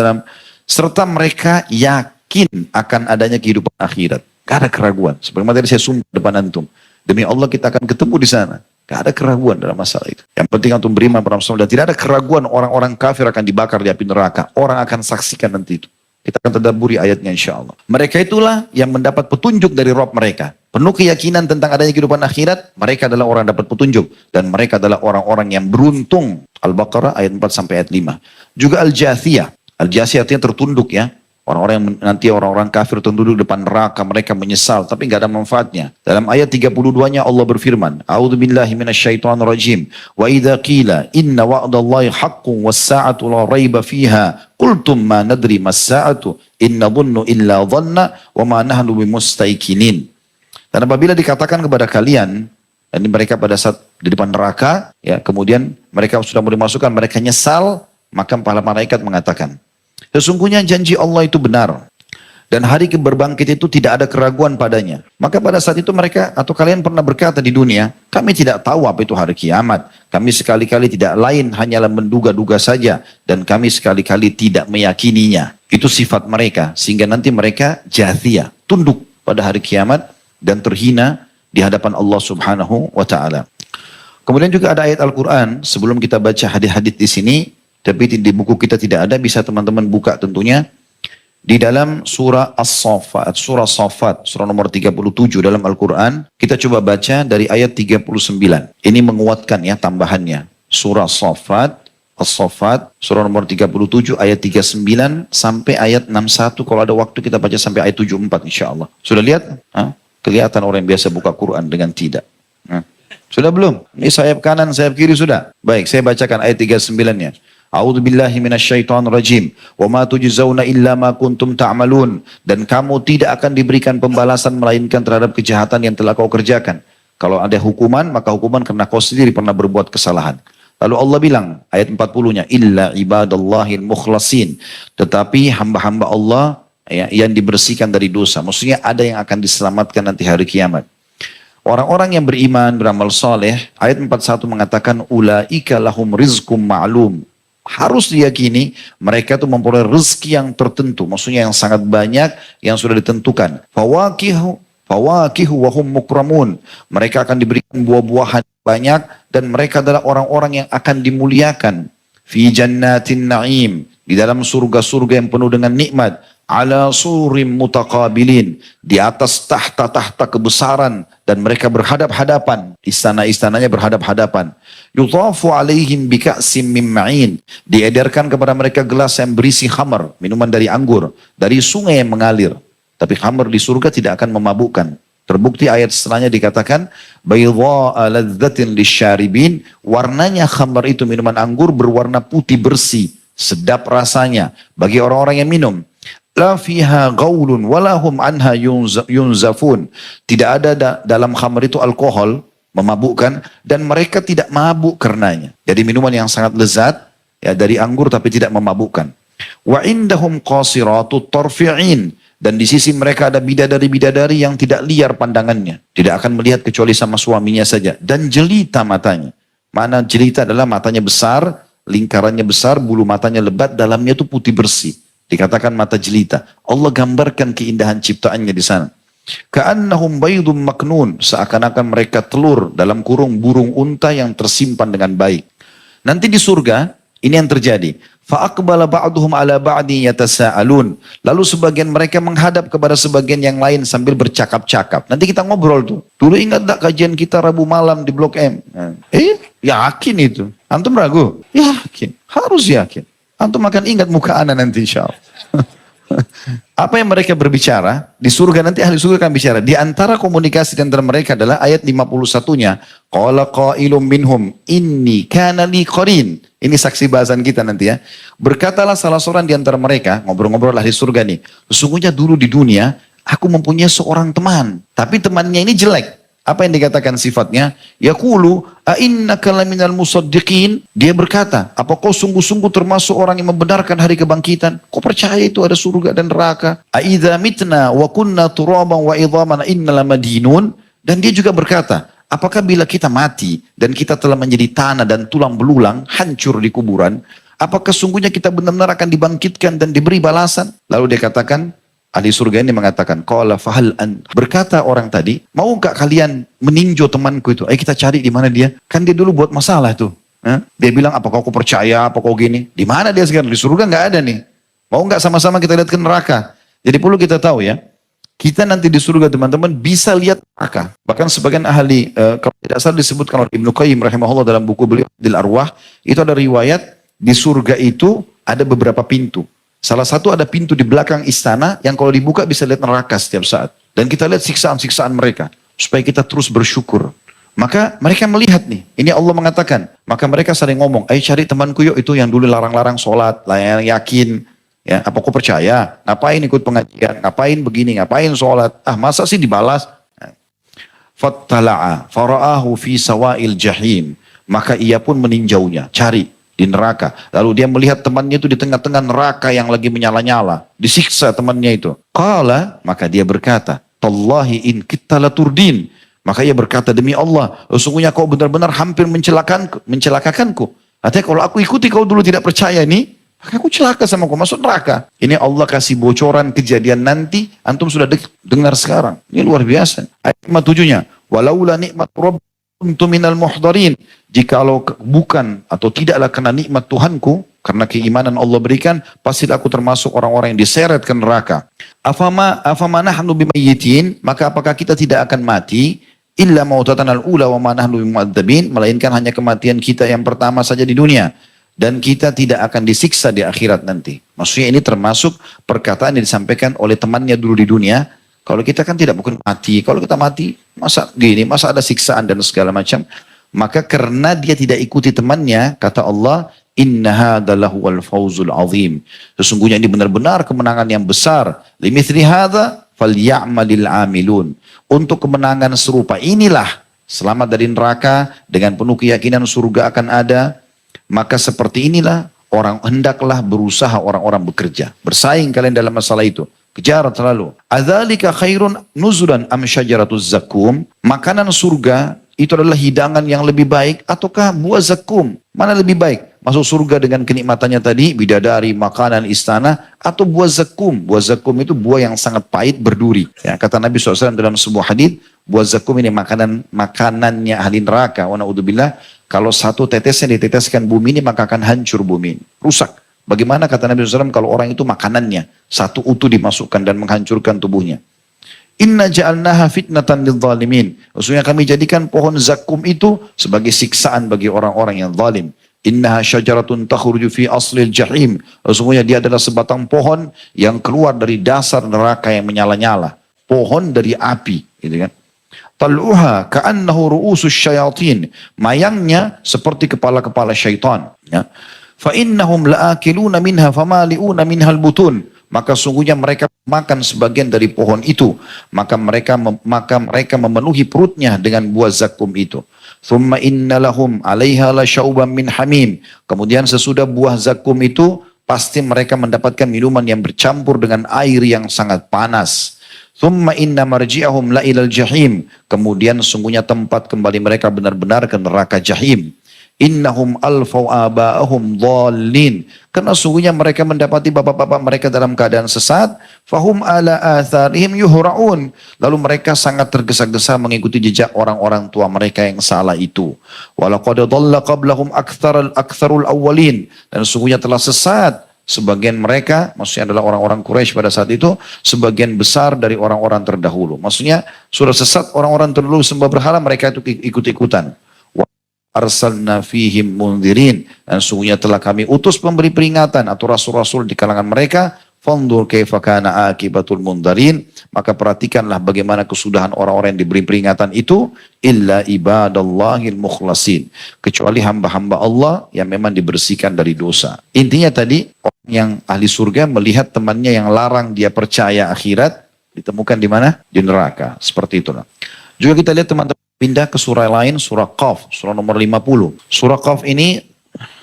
Serta mereka yakin akan adanya kehidupan akhirat. Gak ada keraguan. Sebagaimana tadi saya sumpah depan antum. Demi Allah kita akan ketemu di sana. Gak ada keraguan dalam masalah itu. Yang penting antum beriman pada Rasulullah. Dan tidak ada keraguan orang-orang kafir akan dibakar di api neraka. Orang akan saksikan nanti itu. Kita akan tadabburi ayatnya insya Allah. Mereka itulah yang mendapat petunjuk dari Rabb mereka. Penuh keyakinan tentang adanya kehidupan akhirat, mereka adalah orang yang dapat petunjuk. Dan mereka adalah orang-orang yang beruntung. Al-Baqarah ayat 4 sampai ayat 5. Juga Al-Jathiyah. Al-Jathiyah artinya tertunduk ya. Orang-orang yang nanti orang-orang kafir tunduk depan neraka, mereka menyesal, tapi nggak ada manfaatnya. Dalam ayat 32-nya Allah berfirman, A'udzubillahi minasyaitonirrajim. Wa idza qila inna wa'dallahi haqqun was-sa'atu la raiba fiha qultum ma nadri mas-sa'atu inna dhunnu illa dhanna wa ma nahnu bimustaikinin. Dan apabila dikatakan kepada kalian, dan mereka pada saat di depan neraka, ya kemudian mereka sudah mau dimasukkan, mereka nyesal, maka para malaikat mengatakan, sesungguhnya janji Allah itu benar. Dan hari berbangkit itu tidak ada keraguan padanya. Maka pada saat itu mereka atau kalian pernah berkata di dunia, kami tidak tahu apa itu hari kiamat. Kami sekali-kali tidak lain hanyalah menduga-duga saja. Dan kami sekali-kali tidak meyakininya. Itu sifat mereka. Sehingga nanti mereka jathiyah, tunduk pada hari kiamat dan terhina di hadapan Allah subhanahu wa ta'ala. Kemudian juga ada ayat Al-Quran. Sebelum kita baca hadis-hadis di sini, tapi di buku kita tidak ada, bisa teman-teman buka tentunya. Di dalam surah As-Saffat, surah nomor 37 dalam Al-Quran, kita coba baca dari ayat 39. Ini menguatkan ya tambahannya. Surah As-Saffat, surah nomor 37 ayat 39 sampai ayat 61. Kalau ada waktu kita baca sampai ayat 74 insya Allah. Sudah lihat? Kelihatan orang yang biasa buka Quran dengan tidak. Sudah belum? Ini sayap kanan, sayap kiri sudah. Baik, saya bacakan ayat 39-nya. A'udzu billahi minasyaitonir rajim. Wa ma tujzauna illa ma kuntum ta'malun. Dan kamu tidak akan diberikan pembalasan melainkan terhadap kejahatan yang telah kau kerjakan. Kalau ada hukuman, maka hukuman karena kau sendiri pernah berbuat kesalahan. Lalu Allah bilang, ayat 40-nya, illa ibadallahil mukhlasin. Tetapi hamba-hamba Allah ya, yang dibersihkan dari dosa. Maksudnya ada yang akan diselamatkan nanti hari kiamat. Orang-orang yang beriman, beramal soleh, ayat 41 mengatakan, ulaika lahum rizkum ma'lum. Harus diyakini mereka itu memperoleh rezeki yang tertentu. Maksudnya yang sangat banyak yang sudah ditentukan. Fawakihu wahum mukramun. Mereka akan diberikan buah-buahan banyak dan mereka adalah orang-orang yang akan dimuliakan. Fi jannatin na'im. Di dalam surga-surga yang penuh dengan nikmat. Ala surim mutaqabilin. Di atas tahta-tahta kebesaran. Dan mereka berhadap-hadapan. Istana-istananya berhadap-hadapan. Yutafu alaihim bika'sim min ma'in. Diedarkan kepada mereka gelas yang berisi khamar. Minuman dari anggur. Dari sungai yang mengalir. Tapi khamar di surga tidak akan memabukkan. Terbukti ayat setelahnya dikatakan. Baydha'a ladzatin lisyaribin. Warnanya khamar itu minuman anggur berwarna putih bersih. Sedap rasanya. Bagi orang-orang yang minum. La fiha gaulun walahum anha yunzafun. Tidak ada dalam khamar itu alkohol, memabukkan, dan mereka tidak mabuk karenanya. Jadi minuman yang sangat lezat, ya dari anggur tapi tidak memabukkan. Wa indahum qasiratut tarfi'in. Dan di sisi mereka ada bidadari-bidadari yang tidak liar pandangannya. Tidak akan melihat kecuali sama suaminya saja. Dan jelita matanya. Mana jelita adalah matanya besar, lingkarannya besar, bulu matanya lebat, dalamnya itu putih bersih. Dikatakan mata jelita. Allah gambarkan keindahan ciptaannya di sana. Ka'annahum baydun maknun. Seakan-akan mereka telur dalam kurung burung unta yang tersimpan dengan baik. Nanti di surga, ini yang terjadi. Fa'aqbala ba'duhum ala ba'di yatasa'alun. Lalu sebagian mereka menghadap kepada sebagian yang lain sambil bercakap-cakap. Nanti kita ngobrol tuh. Dulu ingat tak kajian kita Rabu malam di Blok M? Yakin itu. Antum ragu? Yakin. Harus yakin. Antum akan ingat muka ana nanti insya Allah. Apa yang mereka berbicara, di surga nanti ahli surga akan bicara. Di antara komunikasi di antara mereka adalah ayat 51-nya. Qala qailum minhum inni kana li qarin. Ini saksi bahasan kita nanti ya. Berkatalah salah seorang di antara mereka, ngobrol-ngobrol ahli surga nih. Sesungguhnya dulu di dunia, aku mempunyai seorang teman. Tapi temannya ini jelek. Apa yang dikatakan sifatnya? Yaqulu a'innaka laminal musaddiqin. Dia berkata, apa kau sungguh-sungguh termasuk orang yang membenarkan hari kebangkitan? Kau percaya itu ada surga dan neraka? A'idza mitna wa kunna turaban wa idhaman inna lamadinun. Dan dia juga berkata, apakah bila kita mati dan kita telah menjadi tanah dan tulang belulang, hancur di kuburan, apakah sungguhnya kita benar-benar akan dibangkitkan dan diberi balasan? Lalu dia katakan, ahli surga ini mengatakan, qala fahal an. Berkata orang tadi, mau enggak kalian meninjau temanku itu? Ayo kita cari di mana dia. Kan dia dulu buat masalah tuh. Dia bilang, apakah kau percaya, apa kau gini? Di mana dia sekarang? Di surga enggak ada nih. Mau nggak sama-sama kita lihat ke neraka? Jadi perlu kita tahu ya, kita nanti di surga teman-teman bisa lihat neraka. Bahkan sebagian ahli, kalau tidak salah disebutkan oleh Ibnu Qayyim rahimahullah dalam buku beliau Adil Arwah, itu ada riwayat di surga itu ada beberapa pintu. Salah satu ada pintu di belakang istana yang kalau dibuka bisa lihat neraka setiap saat. Dan kita lihat siksaan-siksaan mereka. Supaya kita terus bersyukur. Maka mereka melihat nih. Ini Allah mengatakan. Maka mereka sering ngomong. Ayo cari temanku yuk itu yang dulu larang-larang sholat. Yang yakin. Ya, apa kau percaya? Ngapain ikut pengajian? Ngapain begini? Ngapain sholat? Ah masa sih dibalas? Fattala'a fara'ahu fi sawa'il jahim. Maka ia pun meninjaunya. Cari di neraka. Lalu dia melihat temannya itu di tengah-tengah neraka yang lagi menyala-nyala. Disiksa temannya itu. Qala, maka dia berkata, Tallahi in kita laturdin. Maka ia berkata, demi Allah, sesungguhnya kau benar-benar hampir mencelakakanku. Artinya kalau aku ikuti kau dulu tidak percaya nih, maka aku celaka sama kau, masuk neraka. Ini Allah kasih bocoran kejadian nanti, antum sudah dengar sekarang. Ini luar biasa. Ayat 57-nya, walaula nikmat Rabb kuntu minal muhdarin. Jikalau bukan atau tidaklah kena nikmat Tuhanku, karena keimanan Allah berikan, pasti aku termasuk orang-orang yang diseret ke neraka. Afama nahnu bimayyitin, maka apakah kita tidak akan mati? Illa mautatan al-ula wa ma nahnu bimu'adzabin, melainkan hanya kematian kita yang pertama saja di dunia. Dan kita tidak akan disiksa di akhirat nanti. Maksudnya ini termasuk perkataan yang disampaikan oleh temannya dulu di dunia. Kalau kita kan tidak mungkin mati. Kalau kita mati, masa ada siksaan dan segala macam. Maka karena dia tidak ikuti temannya, kata Allah, inna hadza lahuwal fawzul azim. Sesungguhnya ini benar-benar kemenangan yang besar. Limithli hadza falya'malil amilun. Untuk kemenangan serupa inilah selamat dari neraka dengan penuh keyakinan surga akan ada. Maka seperti inilah hendaklah berusaha orang-orang bekerja. Bersaing kalian dalam masalah itu. Kejar terlalu. Adzalika khairun nuzulan am syajaratuz zakum. Makanan surga itu adalah hidangan yang lebih baik ataukah buah zakum? Mana lebih baik? Masuk surga dengan kenikmatannya tadi, bidadari, makanan, istana, atau buah zakum. Buah zakum itu buah yang sangat pahit berduri. Ya, kata Nabi SAW dalam sebuah hadis, buah zakum ini makanannya ahli neraka. Wa na'udzubillah, kalau satu tetesnya diteteskan bumi ini maka akan hancur bumi ini. Rusak. Bagaimana kata Nabi SAW kalau orang itu makanannya satu utuh dimasukkan dan menghancurkan tubuhnya. Inna ja'alnaha fitnatan lidzalimin. Maksudnya kami jadikan pohon zakum itu sebagai siksaan bagi orang-orang yang zalim. Innaha syajaratun takhruju fi aslil jahim. Sesungguhnya dia adalah sebatang pohon yang keluar dari dasar neraka yang menyala-nyala. Pohon dari api, gitu kan. Tal'uha ka'annahu ru'usus syayatin. Mayangnya seperti kepala-kepala syaitan, ya. Fa innahum la'akiluna minha famali'una minhal butun. Maka sungguhnya mereka makan sebagian dari pohon itu. Maka mereka memenuhi perutnya dengan buah zakum itu. Thumma inna lahum 'alaiha lasyauban min hamim. Kemudian sesudah buah zakum itu pasti mereka mendapatkan minuman yang bercampur dengan air yang sangat panas. Thumma inna marji'ahum la ilal jahim. Kemudian sungguhnya tempat kembali mereka benar-benar ke neraka jahim. Innahum alfau aba'ahum dhallin. Karena sungguhnya mereka mendapati bapak-bapak mereka dalam keadaan sesat. Fahum ala atharihim yuhra'un. Lalu mereka sangat tergesa-gesa mengikuti jejak orang-orang tua mereka yang salah itu. Walaqad dhalla qablahum aktsarul awwalin. Dan sungguhnya telah sesat sebagian mereka, maksudnya adalah orang-orang Quraisy pada saat itu, sebagian besar dari orang-orang terdahulu. Maksudnya sudah sesat orang-orang terdahulu sembah berhala, mereka itu ikut-ikutan. Arsalna fihim mundirin, dan sungguhnya telah kami utus pemberi peringatan atau rasul-rasul di kalangan mereka. Fandur kaifa kana akibatul mundarin, maka perhatikanlah bagaimana kesudahan orang-orang yang diberi peringatan itu. Illa ibadallahil mukhlasin, kecuali hamba-hamba Allah yang memang dibersihkan dari dosa. Intinya tadi orang yang ahli surga melihat temannya yang larang dia percaya akhirat ditemukan di mana? Di neraka. Seperti itulah. Juga kita lihat teman-teman pindah ke surah lain, surah Qaf, surah nomor 50. Surah Qaf ini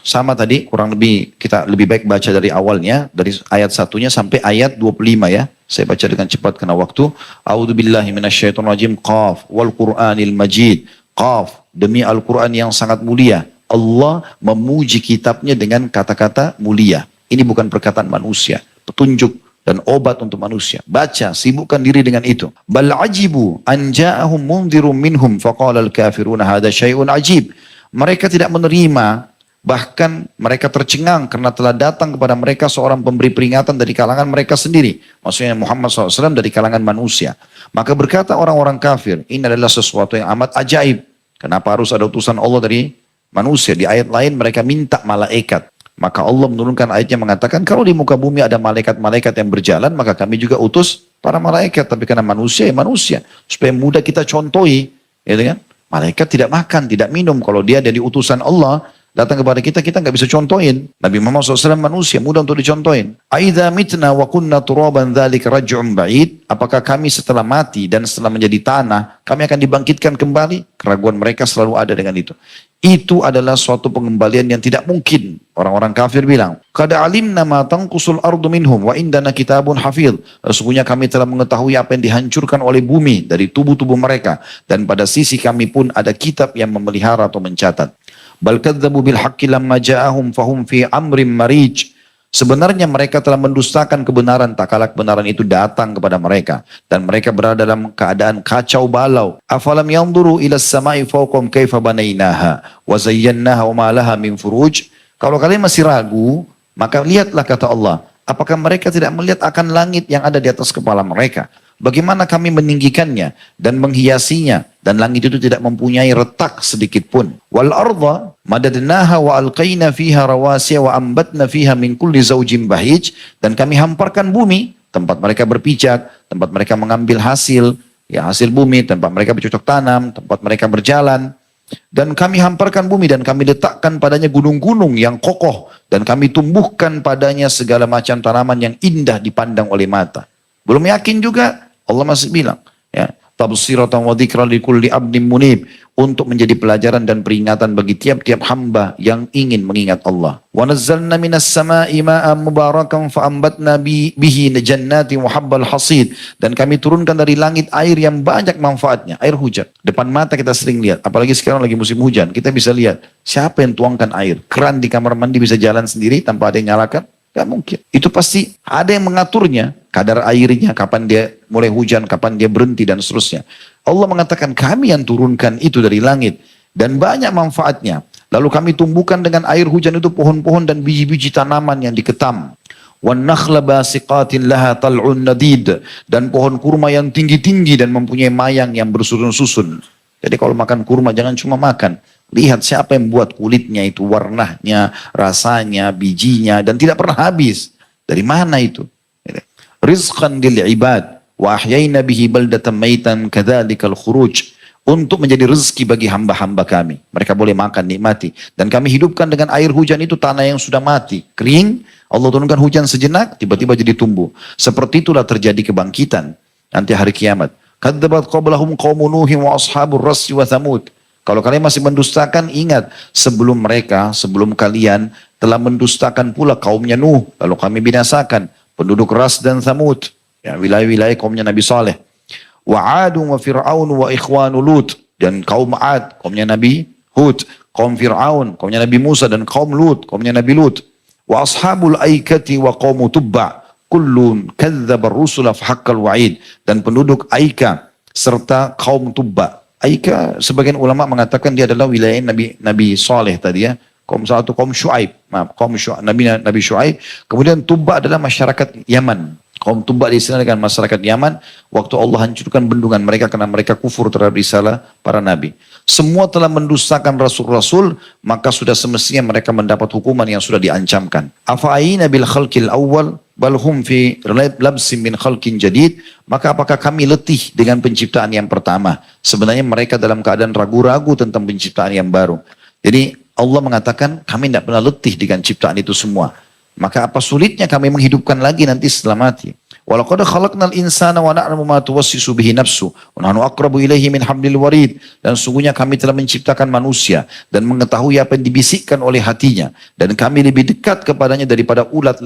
sama tadi, kurang lebih kita lebih baik baca dari awalnya, dari ayat 1-nya sampai ayat 25 ya. Saya baca dengan cepat karena waktu. A'udzubillahi minasyaitonirrajim. Qaf wal Qur'anil Majid. Qaf, demi Al-Qur'an yang sangat mulia. Allah memuji kitabnya dengan kata-kata mulia. Ini bukan perkataan manusia, petunjuk dan obat untuk manusia. Baca, sibukkan diri dengan itu. Bal ajibu an ja'ahum mundhirum minhum faqala al-kafiruna hadza syai'un ajib. Mereka tidak menerima Bahkan mereka tercengang karena telah datang kepada mereka seorang pemberi peringatan dari kalangan mereka sendiri. Maksudnya Muhammad SAW dari kalangan manusia. Maka berkata orang-orang kafir, ini adalah sesuatu yang amat ajaib. Kenapa harus ada utusan Allah dari manusia? Di ayat lain mereka minta malaikat. Maka Allah menurunkan ayatnya mengatakan, kalau di muka bumi ada malaikat-malaikat yang berjalan, maka kami juga utus para malaikat. Tapi karena manusia ya manusia. Supaya mudah kita contohi. Gitu kan? Malaikat tidak makan, tidak minum. Kalau dia dari utusan Allah, datang kepada kita, kita nggak bisa contohin. Nabi Muhammad SAW manusia, mudah untuk dicontohin. Aidha mitna wa kunna turaban dzalika raj'un ba'id. Apakah kami setelah mati dan setelah menjadi tanah, kami akan dibangkitkan kembali? Keraguan mereka selalu ada dengan itu. Itu adalah suatu pengembalian yang tidak mungkin. Orang-orang kafir bilang, qad alimna ma tanqusul ardu minhum wa indana kitabun hafidh. Sesungguhnya kami telah mengetahui apa yang dihancurkan oleh bumi dari tubuh-tubuh mereka, dan pada sisi kami pun ada kitab yang memelihara atau mencatat. Bal kadzabu bil haqqi lamma ja'ahum fahum fi amrin marij. Sebenarnya mereka telah mendustakan kebenaran tak kala kebenaran itu datang kepada mereka, dan mereka berada dalam keadaan kacau balau. Afalam yanzuru ila as-sama'i fawqahum kaifa banainaha wa zayyanaha wa ma laha min furuj. Kalau kalian masih ragu, maka lihatlah kata Allah, apakah mereka tidak melihat akan langit yang ada di atas kepala mereka? Bagaimana kami meninggikannya dan menghiasinya, dan langit itu tidak mempunyai retak sedikit pun. Wal arda madadnaha wa alqaina fiha rawasiya wa ambatna fiha min kulli zawjin bahij. Dan kami hamparkan bumi, tempat mereka berpijak, tempat mereka mengambil hasil, ya hasil bumi, tempat mereka bercocok tanam, tempat mereka berjalan. Dan kami hamparkan bumi dan kami letakkan padanya gunung-gunung yang kokoh, dan kami tumbuhkan padanya segala macam tanaman yang indah dipandang oleh mata. Belum yakin juga, Allah masih bilang, ya, tabsiratan wa dzikra likulli abdin munib, untuk menjadi pelajaran dan peringatan bagi tiap-tiap hamba yang ingin mengingat Allah. Wa nazzalna minas sama'i ma'an mubarakan fa ambatna bihi jannatin wa habbal hasid. Dan kami turunkan dari langit air yang banyak manfaatnya, air hujan. Depan mata kita sering lihat, apalagi sekarang lagi musim hujan, kita bisa lihat siapa yang tuangkan air. Keran di kamar mandi bisa jalan sendiri tanpa ada yang nyalakan. Gak mungkin. Itu pasti ada yang mengaturnya. Kadar airnya, kapan dia mulai hujan, kapan dia berhenti, dan seterusnya. Allah mengatakan kami yang turunkan itu dari langit. Dan banyak manfaatnya. Lalu kami tumbuhkan dengan air hujan itu pohon-pohon dan biji-biji tanaman yang diketam. وَالنَّخْلَ بَاسِقَاتٍ لَهَا طَلْعٌ نَدِيدٌ. Dan pohon kurma yang tinggi-tinggi dan mempunyai mayang yang bersusun-susun. Jadi kalau makan kurma jangan cuma makan. Lihat siapa yang buat kulitnya itu, warnanya, rasanya, bijinya, dan tidak pernah habis. Dari mana itu? Rizqan lil ibad wa ahyayna bihi baldatan maitan kadzalika al-khuruj. Untuk menjadi rezeki bagi hamba-hamba kami. Mereka boleh makan, nikmati. Dan kami hidupkan dengan air hujan itu tanah yang sudah mati, kering. Allah turunkan hujan sejenak, tiba-tiba jadi tumbuh. Seperti itulah terjadi kebangkitan nanti hari kiamat. Kadzabat qablahum qaumun Nuhin wa ashabur rassi wa Thamud. Kalau kalian masih mendustakan, ingat sebelum mereka, sebelum kalian telah mendustakan pula kaumnya Nuh, lalu kami binasakan penduduk Ras dan Thamud, ya, wilayah-wilayah kaumnya Nabi Saleh. Wa 'Adun wa Fir'aun wa ikhwanu Lut, dan kaum 'Ad, kaumnya Nabi Hud, kaum Fir'aun, kaumnya Nabi Musa, dan kaum Lut, kaumnya Nabi Lut. Wa ashabul aikati wa qaum Tubba, kullun kadzdzaba ar-rusula fa haqqal wa'id, dan penduduk Aika serta kaum Tubba. Aika sebagian ulama mengatakan dia adalah wilayah Nabi Saleh tadi, ya. Kaum satu kaum Syuaib, Nabi Syuaib. Kemudian Tubba adalah masyarakat Yaman. Kaum Tubba diistilah dengan masyarakat Yaman waktu Allah hancurkan bendungan mereka karena mereka kufur terhadap risalah para nabi. Semua telah mendustakan rasul-rasul, maka sudah semestinya mereka mendapat hukuman yang sudah diancamkan. Afa'ayna bil khalqil awwal bal hum fi labsin min khalqin jadid. Maka apakah kami letih dengan penciptaan yang pertama? Sebenarnya mereka dalam keadaan ragu-ragu tentang penciptaan yang baru. Jadi Allah mengatakan kami tidak pernah letih dengan ciptaan itu semua. Maka apa sulitnya kami menghidupkan lagi nanti setelah mati. Walaqad khalaqnal insana wa na'lamu ma tuwassisu bihi nafsu wa nahnu aqrabu ilaihi min hablil warid. Dan sungguhnya kami telah menciptakan manusia dan mengetahui apa yang dibisikkan oleh hatinya, dan kami lebih dekat kepadanya daripada urat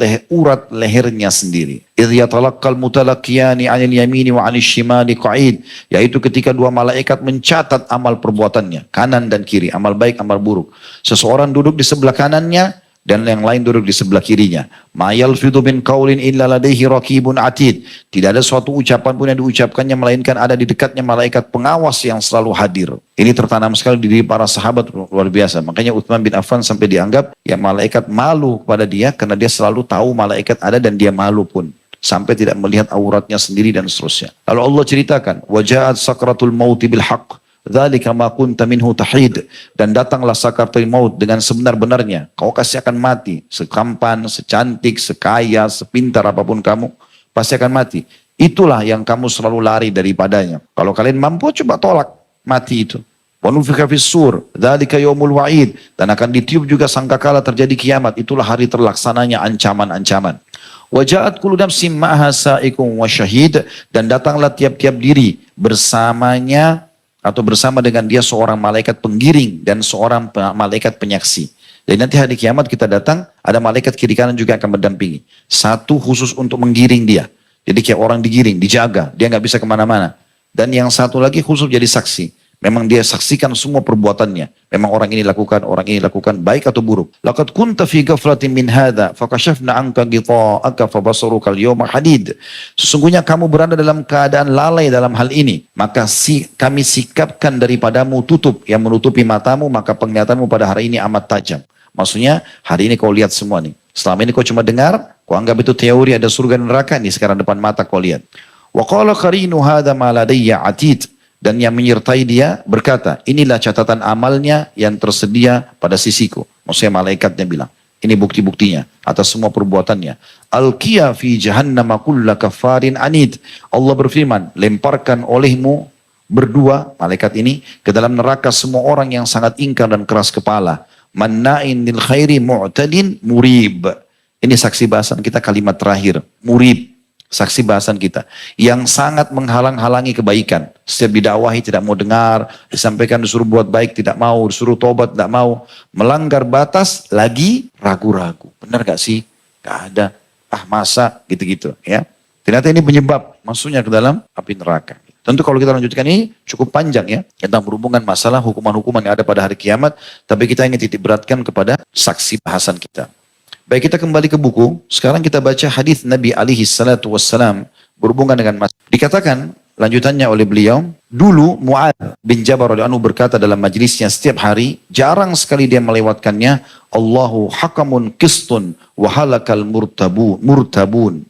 lehernya sendiri. Idh yatalaqqal mutalaqqiyani 'anil yamini wa 'anil shimali qa'id, yaitu ketika dua malaikat mencatat amal perbuatannya, kanan dan kiri, amal baik, amal buruk. Seseorang duduk di sebelah kanannya, dan yang lain duduk di sebelah kirinya. Ma yalfidhu min qaulin illa ladaihi raqibun atid. Tidak ada suatu ucapan pun yang diucapkannya melainkan ada di dekatnya malaikat pengawas yang selalu hadir. Ini tertanam sekali di diri para sahabat, luar biasa. Makanya Utsman bin Affan sampai dianggap ya malaikat malu kepada dia karena dia selalu tahu malaikat ada dan dia malu pun. Sampai tidak melihat auratnya sendiri dan seterusnya. Lalu Allah ceritakan, waja'at sakratul mauti bil haqq. Dzalika ma kunta minhu tahid, dan datanglah sakaratul maut dengan sebenar-benarnya. Kau pasti akan mati, sekampan, secantik, sekaya, sepintar apapun kamu, pasti akan mati. Itulah yang kamu selalu lari daripadanya. Kalau kalian mampu, coba tolak mati itu. Wa nufikha fis sur, dzalika yaumul wa'id, dan akan ditiup juga sangkakala terjadi kiamat. Itulah hari terlaksananya ancaman-ancaman. Wajaat kullu nafsin ma'aha sa'iqun wa syahid, dan datanglah tiap-tiap diri bersamanya atau bersama dengan dia seorang malaikat penggiring dan seorang malaikat penyaksi. Jadi nanti hari kiamat kita datang, ada malaikat kiri kanan juga akan mendampingi. Satu khusus untuk menggiring dia. Jadi kayak orang digiring, dijaga, dia nggak bisa kemana-mana. Dan yang satu lagi khusus jadi saksi. Memang dia saksikan semua perbuatannya. Memang orang ini lakukan, baik atau buruk. Laqad kunta fi ghaflatin min hadza, fakashafna anka ghita'aka fabasaruka al-yawma hadid. Sesungguhnya kamu berada dalam keadaan lalai dalam hal ini. Maka kami sikapkan daripadamu tutup yang menutupi matamu, maka penglihatanmu pada hari ini amat tajam. Maksudnya hari ini kau lihat semua nih. Selama ini kau cuma dengar, kau anggap itu teori ada surga dan neraka, ini sekarang depan mata kau lihat. Wa qala qarinu hadza ma ladayya atid. Dan yang menyertai dia berkata, inilah catatan amalnya yang tersedia pada sisiku. Maksudnya malaikatnya bilang, ini bukti-buktinya atas semua perbuatannya. Alqiya fi jahannama kulla kafarin anid. Allah berfirman, lemparkan olehmu berdua, malaikat ini, ke dalam neraka semua orang yang sangat ingkar dan keras kepala. Manna'in lil khairi mu'tadin murib. Ini saksi bahasan kita kalimat terakhir, murib. Saksi bahasan kita yang sangat menghalang-halangi kebaikan. Setiap didakwahi tidak mau dengar, disampaikan disuruh buat baik tidak mau, disuruh tobat tidak mau, melanggar batas lagi ragu-ragu. Benar gak sih? Gak ada. Ah masa gitu-gitu ya. Ternyata ini penyebab masuknya ke dalam api neraka. Tentu kalau kita lanjutkan ini cukup panjang ya tentang berhubungan masalah hukuman-hukuman yang ada pada hari kiamat, tapi kita ingin titik beratkan kepada saksi bahasan kita. Baik, kita kembali ke buku. Sekarang kita baca hadis Nabi alaihi salatu wassalam berhubungan dengan masalah. Dikatakan lanjutannya oleh beliau, dulu Mu'ad bin Jabal radhiyallahu anhu berkata dalam majlisnya setiap hari, jarang sekali dia melewatkannya, Allahu hakamun qistun wa halakal murtabun.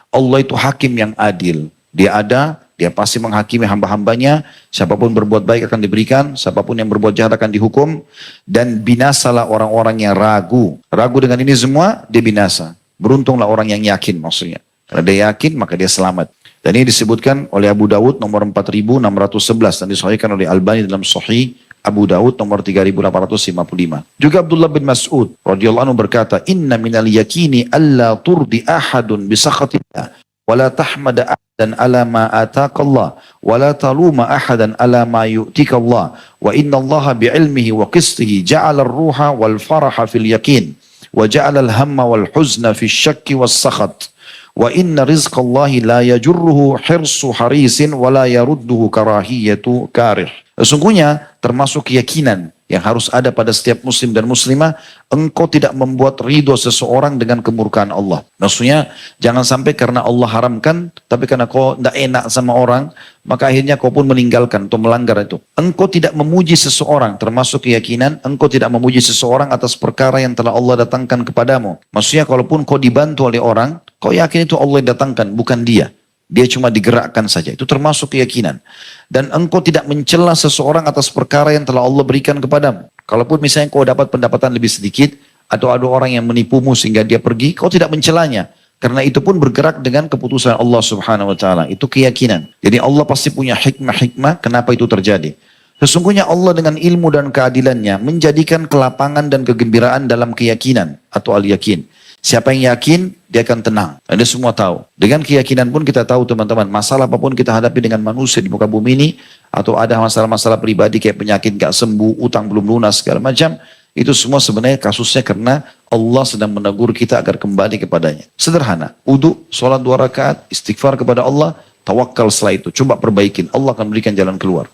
Allah itu hakim yang adil. Dia ada, dia pasti menghakimi hamba-hambanya. Siapapun berbuat baik akan diberikan, siapapun yang berbuat jahat akan dihukum. Dan binasalah orang-orang yang ragu. Ragu dengan ini semua, dia binasa. Beruntunglah orang yang yakin maksudnya. Karena dia yakin, maka dia selamat. Dan ini disebutkan oleh Abu Dawud nomor 4611 dan disahihkan oleh Albani dalam Sahih Abu Dawud nomor 3855. Juga Abdullah bin Mas'ud radhiyallahu anhu berkata, "Inna minal yakini alla turdi ahadun bi sakhatillah wa la tahmada ahadan ala ma ataqallah wa la taluma ahadan ala ma yu'tikallah wa inna Allah bi'ilmihi wa qistihi ja'ala ar-ruha wal faraha fil yaqin wa ja'ala al-hamma wal huzna fil syakki was sakhat." Wa inna rizqallahi la yajurruhu hirsu harisin wa la yarudduhu karahiyatu karih. Sesungguhnya termasuk keyakinan yang harus ada pada setiap muslim dan muslimah, engkau tidak membuat ridho seseorang dengan kemurkaan Allah. Maksudnya jangan sampai karena Allah haramkan, tapi karena kau tidak enak sama orang, maka akhirnya kau pun meninggalkan atau melanggar itu. Engkau tidak memuji seseorang, termasuk keyakinan, engkau tidak memuji seseorang atas perkara yang telah Allah datangkan kepadamu. Maksudnya kalaupun kau dibantu oleh orang, kau yakin itu Allah yang datangkan, bukan dia. Dia cuma digerakkan saja. Itu termasuk keyakinan. Dan engkau tidak mencela seseorang atas perkara yang telah Allah berikan kepadamu. Kalaupun misalnya kau dapat pendapatan lebih sedikit, atau ada orang yang menipumu sehingga dia pergi, kau tidak mencelanya. Karena itu pun bergerak dengan keputusan Allah subhanahu wa ta'ala. Itu keyakinan. Jadi Allah pasti punya hikmah-hikmah kenapa itu terjadi. Sesungguhnya Allah dengan ilmu dan keadilannya menjadikan kelapangan dan kegembiraan dalam keyakinan atau al-yakin. Siapa yang yakin, dia akan tenang. Anda semua tahu. Dengan keyakinan pun kita tahu teman-teman, masalah apapun kita hadapi dengan manusia di muka bumi ini, atau ada masalah-masalah pribadi kayak penyakit gak sembuh, utang belum lunas, segala macam, itu semua sebenarnya kasusnya karena Allah sedang menegur kita agar kembali kepadanya. Sederhana, wudu, sholat 2 rakaat, istighfar kepada Allah, tawakal setelah itu. Coba perbaikin, Allah akan berikan jalan keluar.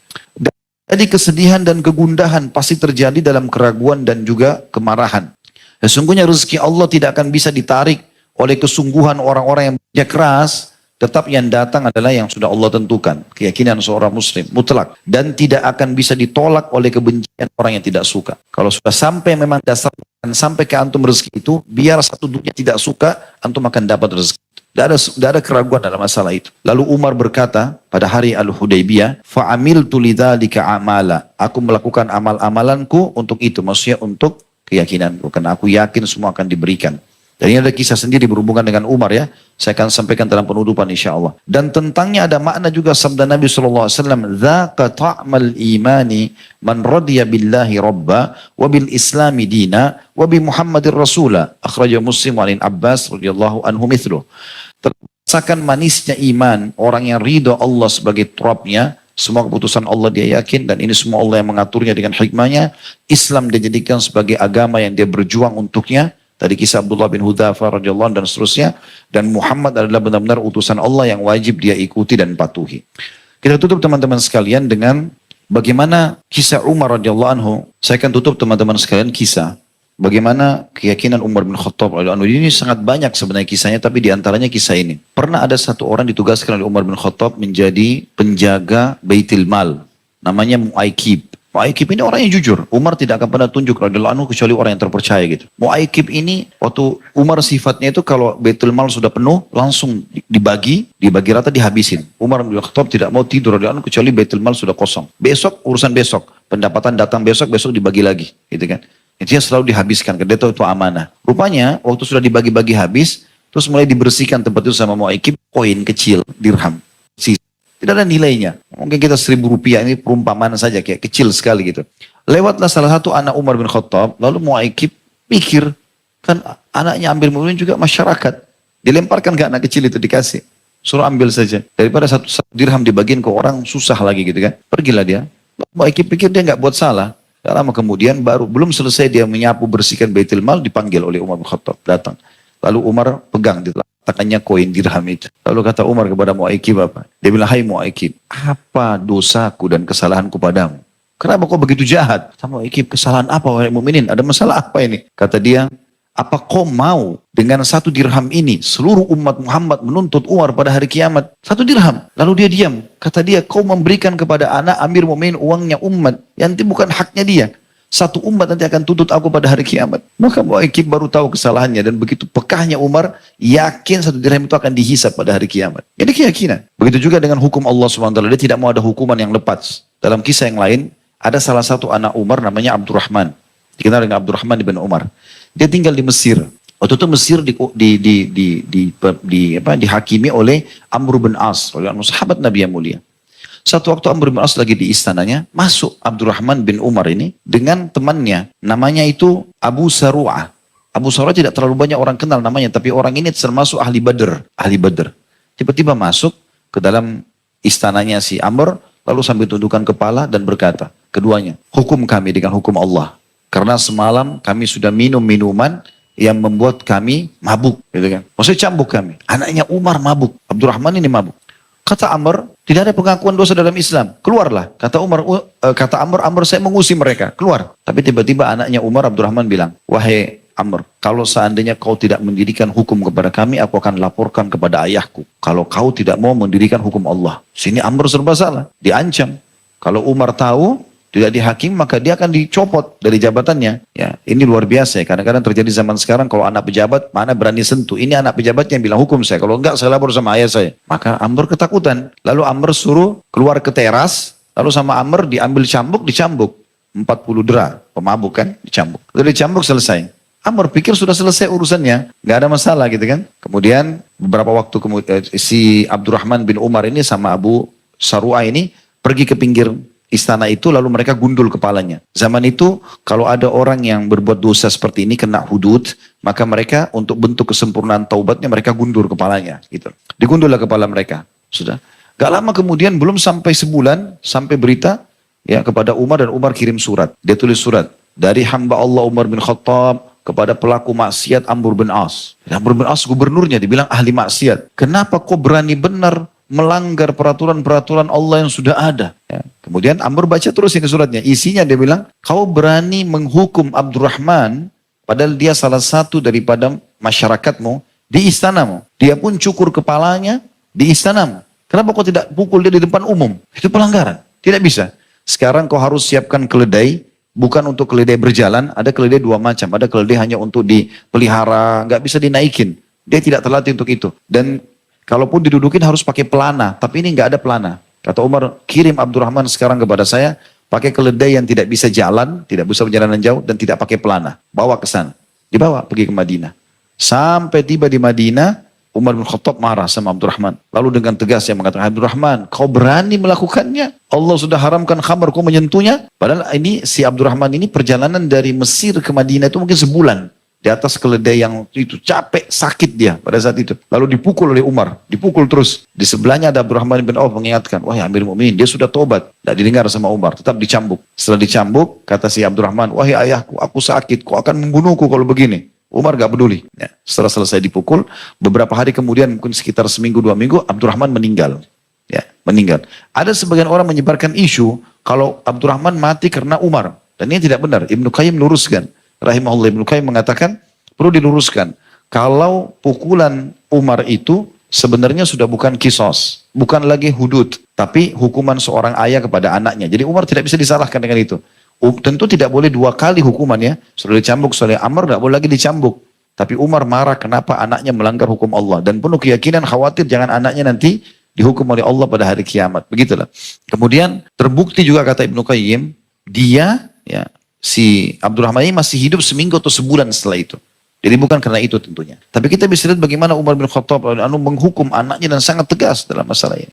Jadi kesedihan dan kegundahan pasti terjadi dalam keraguan dan juga kemarahan. Sesungguhnya rezeki Allah tidak akan bisa ditarik oleh kesungguhan orang-orang yang bekerja keras, tetap yang datang adalah yang sudah Allah tentukan. Keyakinan seorang muslim, mutlak. Dan tidak akan bisa ditolak oleh kebencian orang yang tidak suka. Kalau sudah sampai memang dasar, sampai ke antum rezeki itu, biar satu dunia tidak suka, antum akan dapat rezeki. Tidak ada keraguan dalam masalah itu. Lalu Umar berkata pada hari Al-Hudaybiyah, "Fa'amiltu lidzalika amala." Aku melakukan amal-amalanku untuk itu, maksudnya untuk keyakinanku. Karena aku yakin semua akan diberikan. Dan ini ada kisah sendiri berhubungan dengan Umar ya. Saya akan sampaikan dalam penutupan insyaAllah. Dan tentangnya ada makna juga sabda Nabi SAW. "Dzaka ta'mal imani man radiya billahi rabba wa bil islami dina wa bi Muhammadir rasula." Akhrajahu Muslim wa an Abbas radhiyallahu anhu mithluh. Tersakan manisnya iman orang yang ridho Allah sebagai Rabbnya. Semua keputusan Allah dia yakin dan ini semua Allah yang mengaturnya dengan hikmahnya. Islam dia jadikan sebagai agama yang dia berjuang untuknya. Tadi kisah Abdullah bin Hudzafa radhiyallahu anhu dan seterusnya. Dan Muhammad adalah benar-benar utusan Allah yang wajib dia ikuti dan patuhi. Kita tutup teman-teman sekalian dengan bagaimana kisah Umar radhiyallahu anhu. Saya akan tutup teman-teman sekalian kisah. Bagaimana keyakinan Umar bin Khattab radhiyallahu anhu. Ini sangat banyak sebenarnya kisahnya, tapi diantaranya kisah ini. Pernah ada satu orang ditugaskan oleh Umar bin Khattab menjadi penjaga Baitul Mal. Namanya Mu'aikib. Mu'aikib ini orang yang jujur. Umar tidak akan pernah tunjuk radhiyallahu anhu kecuali orang yang terpercaya gitu. Mu'aikib ini waktu Umar sifatnya itu kalau Baitul Mal sudah penuh langsung dibagi rata dihabisin. Umar bin Khattab tidak mau tidur radhiyallahu anhu kecuali Baitul Mal sudah kosong. Besok urusan besok. Pendapatan datang besok dibagi lagi, gitu kan. Intinya selalu dihabiskan, karena dia tahu itu amanah. Rupanya waktu sudah dibagi-bagi habis, terus mulai dibersihkan tempat itu sama Mu'aikib, koin kecil, dirham. Tidak ada nilainya. Mungkin kita 1.000 rupiah, ini perumpamaan saja, kayak kecil sekali gitu. Lewatlah salah satu anak Umar bin Khattab, lalu Mu'aikib pikir, kan anaknya Amir Mu'minin juga masyarakat. Dilemparkan ke anak kecil itu, dikasih. Suruh ambil saja. Daripada satu dirham dibagiin ke orang, susah lagi gitu kan. Pergilah dia. Mu'aikib pikir dia nggak buat salah. Lama kemudian belum selesai dia menyapu bersihkan Baitul Mal dipanggil oleh Umar bin Khattab, datang. Lalu Umar pegang di tangannya koin dirham itu. Lalu kata Umar kepada Mu'aikib apa? Dia bilang, "Hai Mu'aikib, apa dosaku dan kesalahanku padamu? Kenapa kau begitu jahat?" Kata Mu'aikib, "Kesalahan apa wahai mukminin? Ada masalah apa ini?" Kata dia, "Apa kau mau dengan 1 dirham ini seluruh umat Muhammad menuntut Umar pada hari kiamat? 1 dirham." Lalu dia diam. Kata dia, "Kau memberikan kepada anak Amir Mu'minin uangnya umat yang bukan haknya dia. Satu umat nanti akan tuntut aku pada hari kiamat." Maka Mu'aikib baru tahu kesalahannya dan begitu pekahnya Umar yakin 1 dirham itu akan dihisab pada hari kiamat. Ini keyakinan. Begitu juga dengan hukum Allah SWT. Dia tidak mau ada hukuman yang lepas. Dalam kisah yang lain ada salah satu anak Umar namanya Abdurrahman. Dikenal dengan Abdurrahman bin Umar. Dia tinggal di Mesir. Waktu itu Mesir dihakimi oleh Amr bin As, sahabat Nabi yang mulia. Satu waktu Amr bin As lagi di istananya, masuk Abdurrahman bin Umar ini dengan temannya. Namanya itu Abu Saru'ah. Abu Saru'ah tidak terlalu banyak orang kenal namanya, tapi orang ini termasuk ahli Badr. Ahli Badr. Tiba-tiba masuk ke dalam istananya si Amr, lalu sambil tundukkan kepala dan berkata, keduanya, "Hukum kami dengan hukum Allah. Karena semalam kami sudah minum minuman yang membuat kami mabuk." Gitu kan. Maksudnya cambuk kami. Anaknya Umar mabuk. Abdurrahman ini mabuk. Kata Amr, "Tidak ada pengakuan dosa dalam Islam. Keluarlah." Kata Amr, "Saya mengusir mereka. Keluar." Tapi tiba-tiba anaknya Umar, Abdurrahman bilang, "Wahai Amr, kalau seandainya kau tidak mendirikan hukum kepada kami, aku akan laporkan kepada ayahku. Kalau kau tidak mau mendirikan hukum Allah." Sini Amr serba salah. Diancam. Kalau Umar tahu, tidak dihakim, maka dia akan dicopot dari jabatannya. Ya, ini luar biasa ya. Kadang-kadang terjadi zaman sekarang kalau anak pejabat, mana berani sentuh. Ini anak pejabat yang bilang hukum saya. Kalau enggak, saya lapor sama ayah saya. Maka Amr ketakutan. Lalu Amr suruh keluar ke teras. Lalu sama Amr diambil cambuk, dicambuk. 40 dera, pemabuk kan, dicambuk. Lalu dicambuk selesai. Amr pikir sudah selesai urusannya. Nggak ada masalah gitu kan. Kemudian beberapa waktu kemudian si Abdurrahman bin Umar ini sama Abu Saru'ah ini pergi ke pinggir istana itu, lalu mereka gundul kepalanya. Zaman itu kalau ada orang yang berbuat dosa seperti ini kena hudud, maka mereka untuk bentuk kesempurnaan taubatnya mereka gundur kepalanya gitu. Digundullah kepala mereka. Sudah. Gak lama kemudian belum sampai sebulan sampai berita ya kepada Umar, dan Umar kirim surat. Dia tulis surat dari hamba Allah Umar bin Khattab kepada pelaku maksiat Amr bin As. Amr bin As gubernurnya dibilang ahli maksiat. Kenapa kau berani benar melanggar peraturan-peraturan Allah yang sudah ada? Ya. Kemudian Amr baca terus ini suratnya. Isinya dia bilang, kau berani menghukum Abdurrahman Padahal dia salah satu daripada masyarakatmu di istanamu. Dia pun cukur kepalanya di istanamu. Kenapa kau tidak pukul dia di depan umum? Itu pelanggaran. Tidak bisa. Sekarang kau harus siapkan keledai, bukan untuk keledai berjalan, ada keledai dua macam. Ada keledai hanya untuk dipelihara, nggak bisa dinaikin. Dia tidak terlatih untuk itu. Dan kalaupun didudukin harus pakai pelana, tapi ini nggak ada pelana. Kata Umar, kirim Abdurrahman sekarang kepada saya, pakai keledai yang tidak bisa jalan, tidak bisa perjalanan jauh, dan tidak pakai pelana. Bawa ke sana. Dibawa pergi ke Madinah. Sampai tiba di Madinah, Umar bin Khattab marah sama Abdurrahman. Lalu dengan tegas dia mengatakan, Abdurrahman, kau berani melakukannya? Allah sudah haramkan khamar, kau menyentuhnya? Padahal ini si Abdurrahman ini perjalanan dari Mesir ke Madinah itu mungkin sebulan. Di atas keledai yang itu capek, sakit dia pada saat itu. Lalu dipukul oleh Umar, dipukul terus. Di sebelahnya ada Abdurrahman bin Auf mengingatkan, wahai Amir Mu'minin, dia sudah tobat. Tidak didengar sama Umar, tetap dicambuk. Setelah dicambuk, kata si Abdurrahman, wahai ayahku, aku sakit, kau akan membunuhku kalau begini. Umar gak peduli. Ya, setelah selesai dipukul, beberapa hari kemudian, mungkin sekitar seminggu, 2 minggu, Abdurrahman meninggal. Ya, meninggal. Ada sebagian orang menyebarkan isu, kalau Abdurrahman mati karena Umar. Dan ini tidak benar. Ibnu Qayyim luruskan. Rahimahullah, Ibnu Qayyim mengatakan, perlu diluruskan. Kalau pukulan Umar itu, sebenarnya sudah bukan kisos. Bukan lagi hudud. Tapi hukuman seorang ayah kepada anaknya. Jadi Umar tidak bisa disalahkan dengan itu. Tentu tidak boleh 2 kali hukumannya. Sudah dicambuk oleh Amr, tidak boleh lagi dicambuk. Tapi Umar marah kenapa anaknya melanggar hukum Allah. Dan penuh keyakinan khawatir jangan anaknya nanti dihukum oleh Allah pada hari kiamat. Begitulah. Kemudian terbukti juga kata Ibnu Qayyim, dia, ya, si Abdurrahman ini masih hidup seminggu atau sebulan setelah itu. Jadi bukan karena itu tentunya. Tapi kita bisa lihat bagaimana Umar bin Khattab menghukum anaknya dan sangat tegas dalam masalah ini.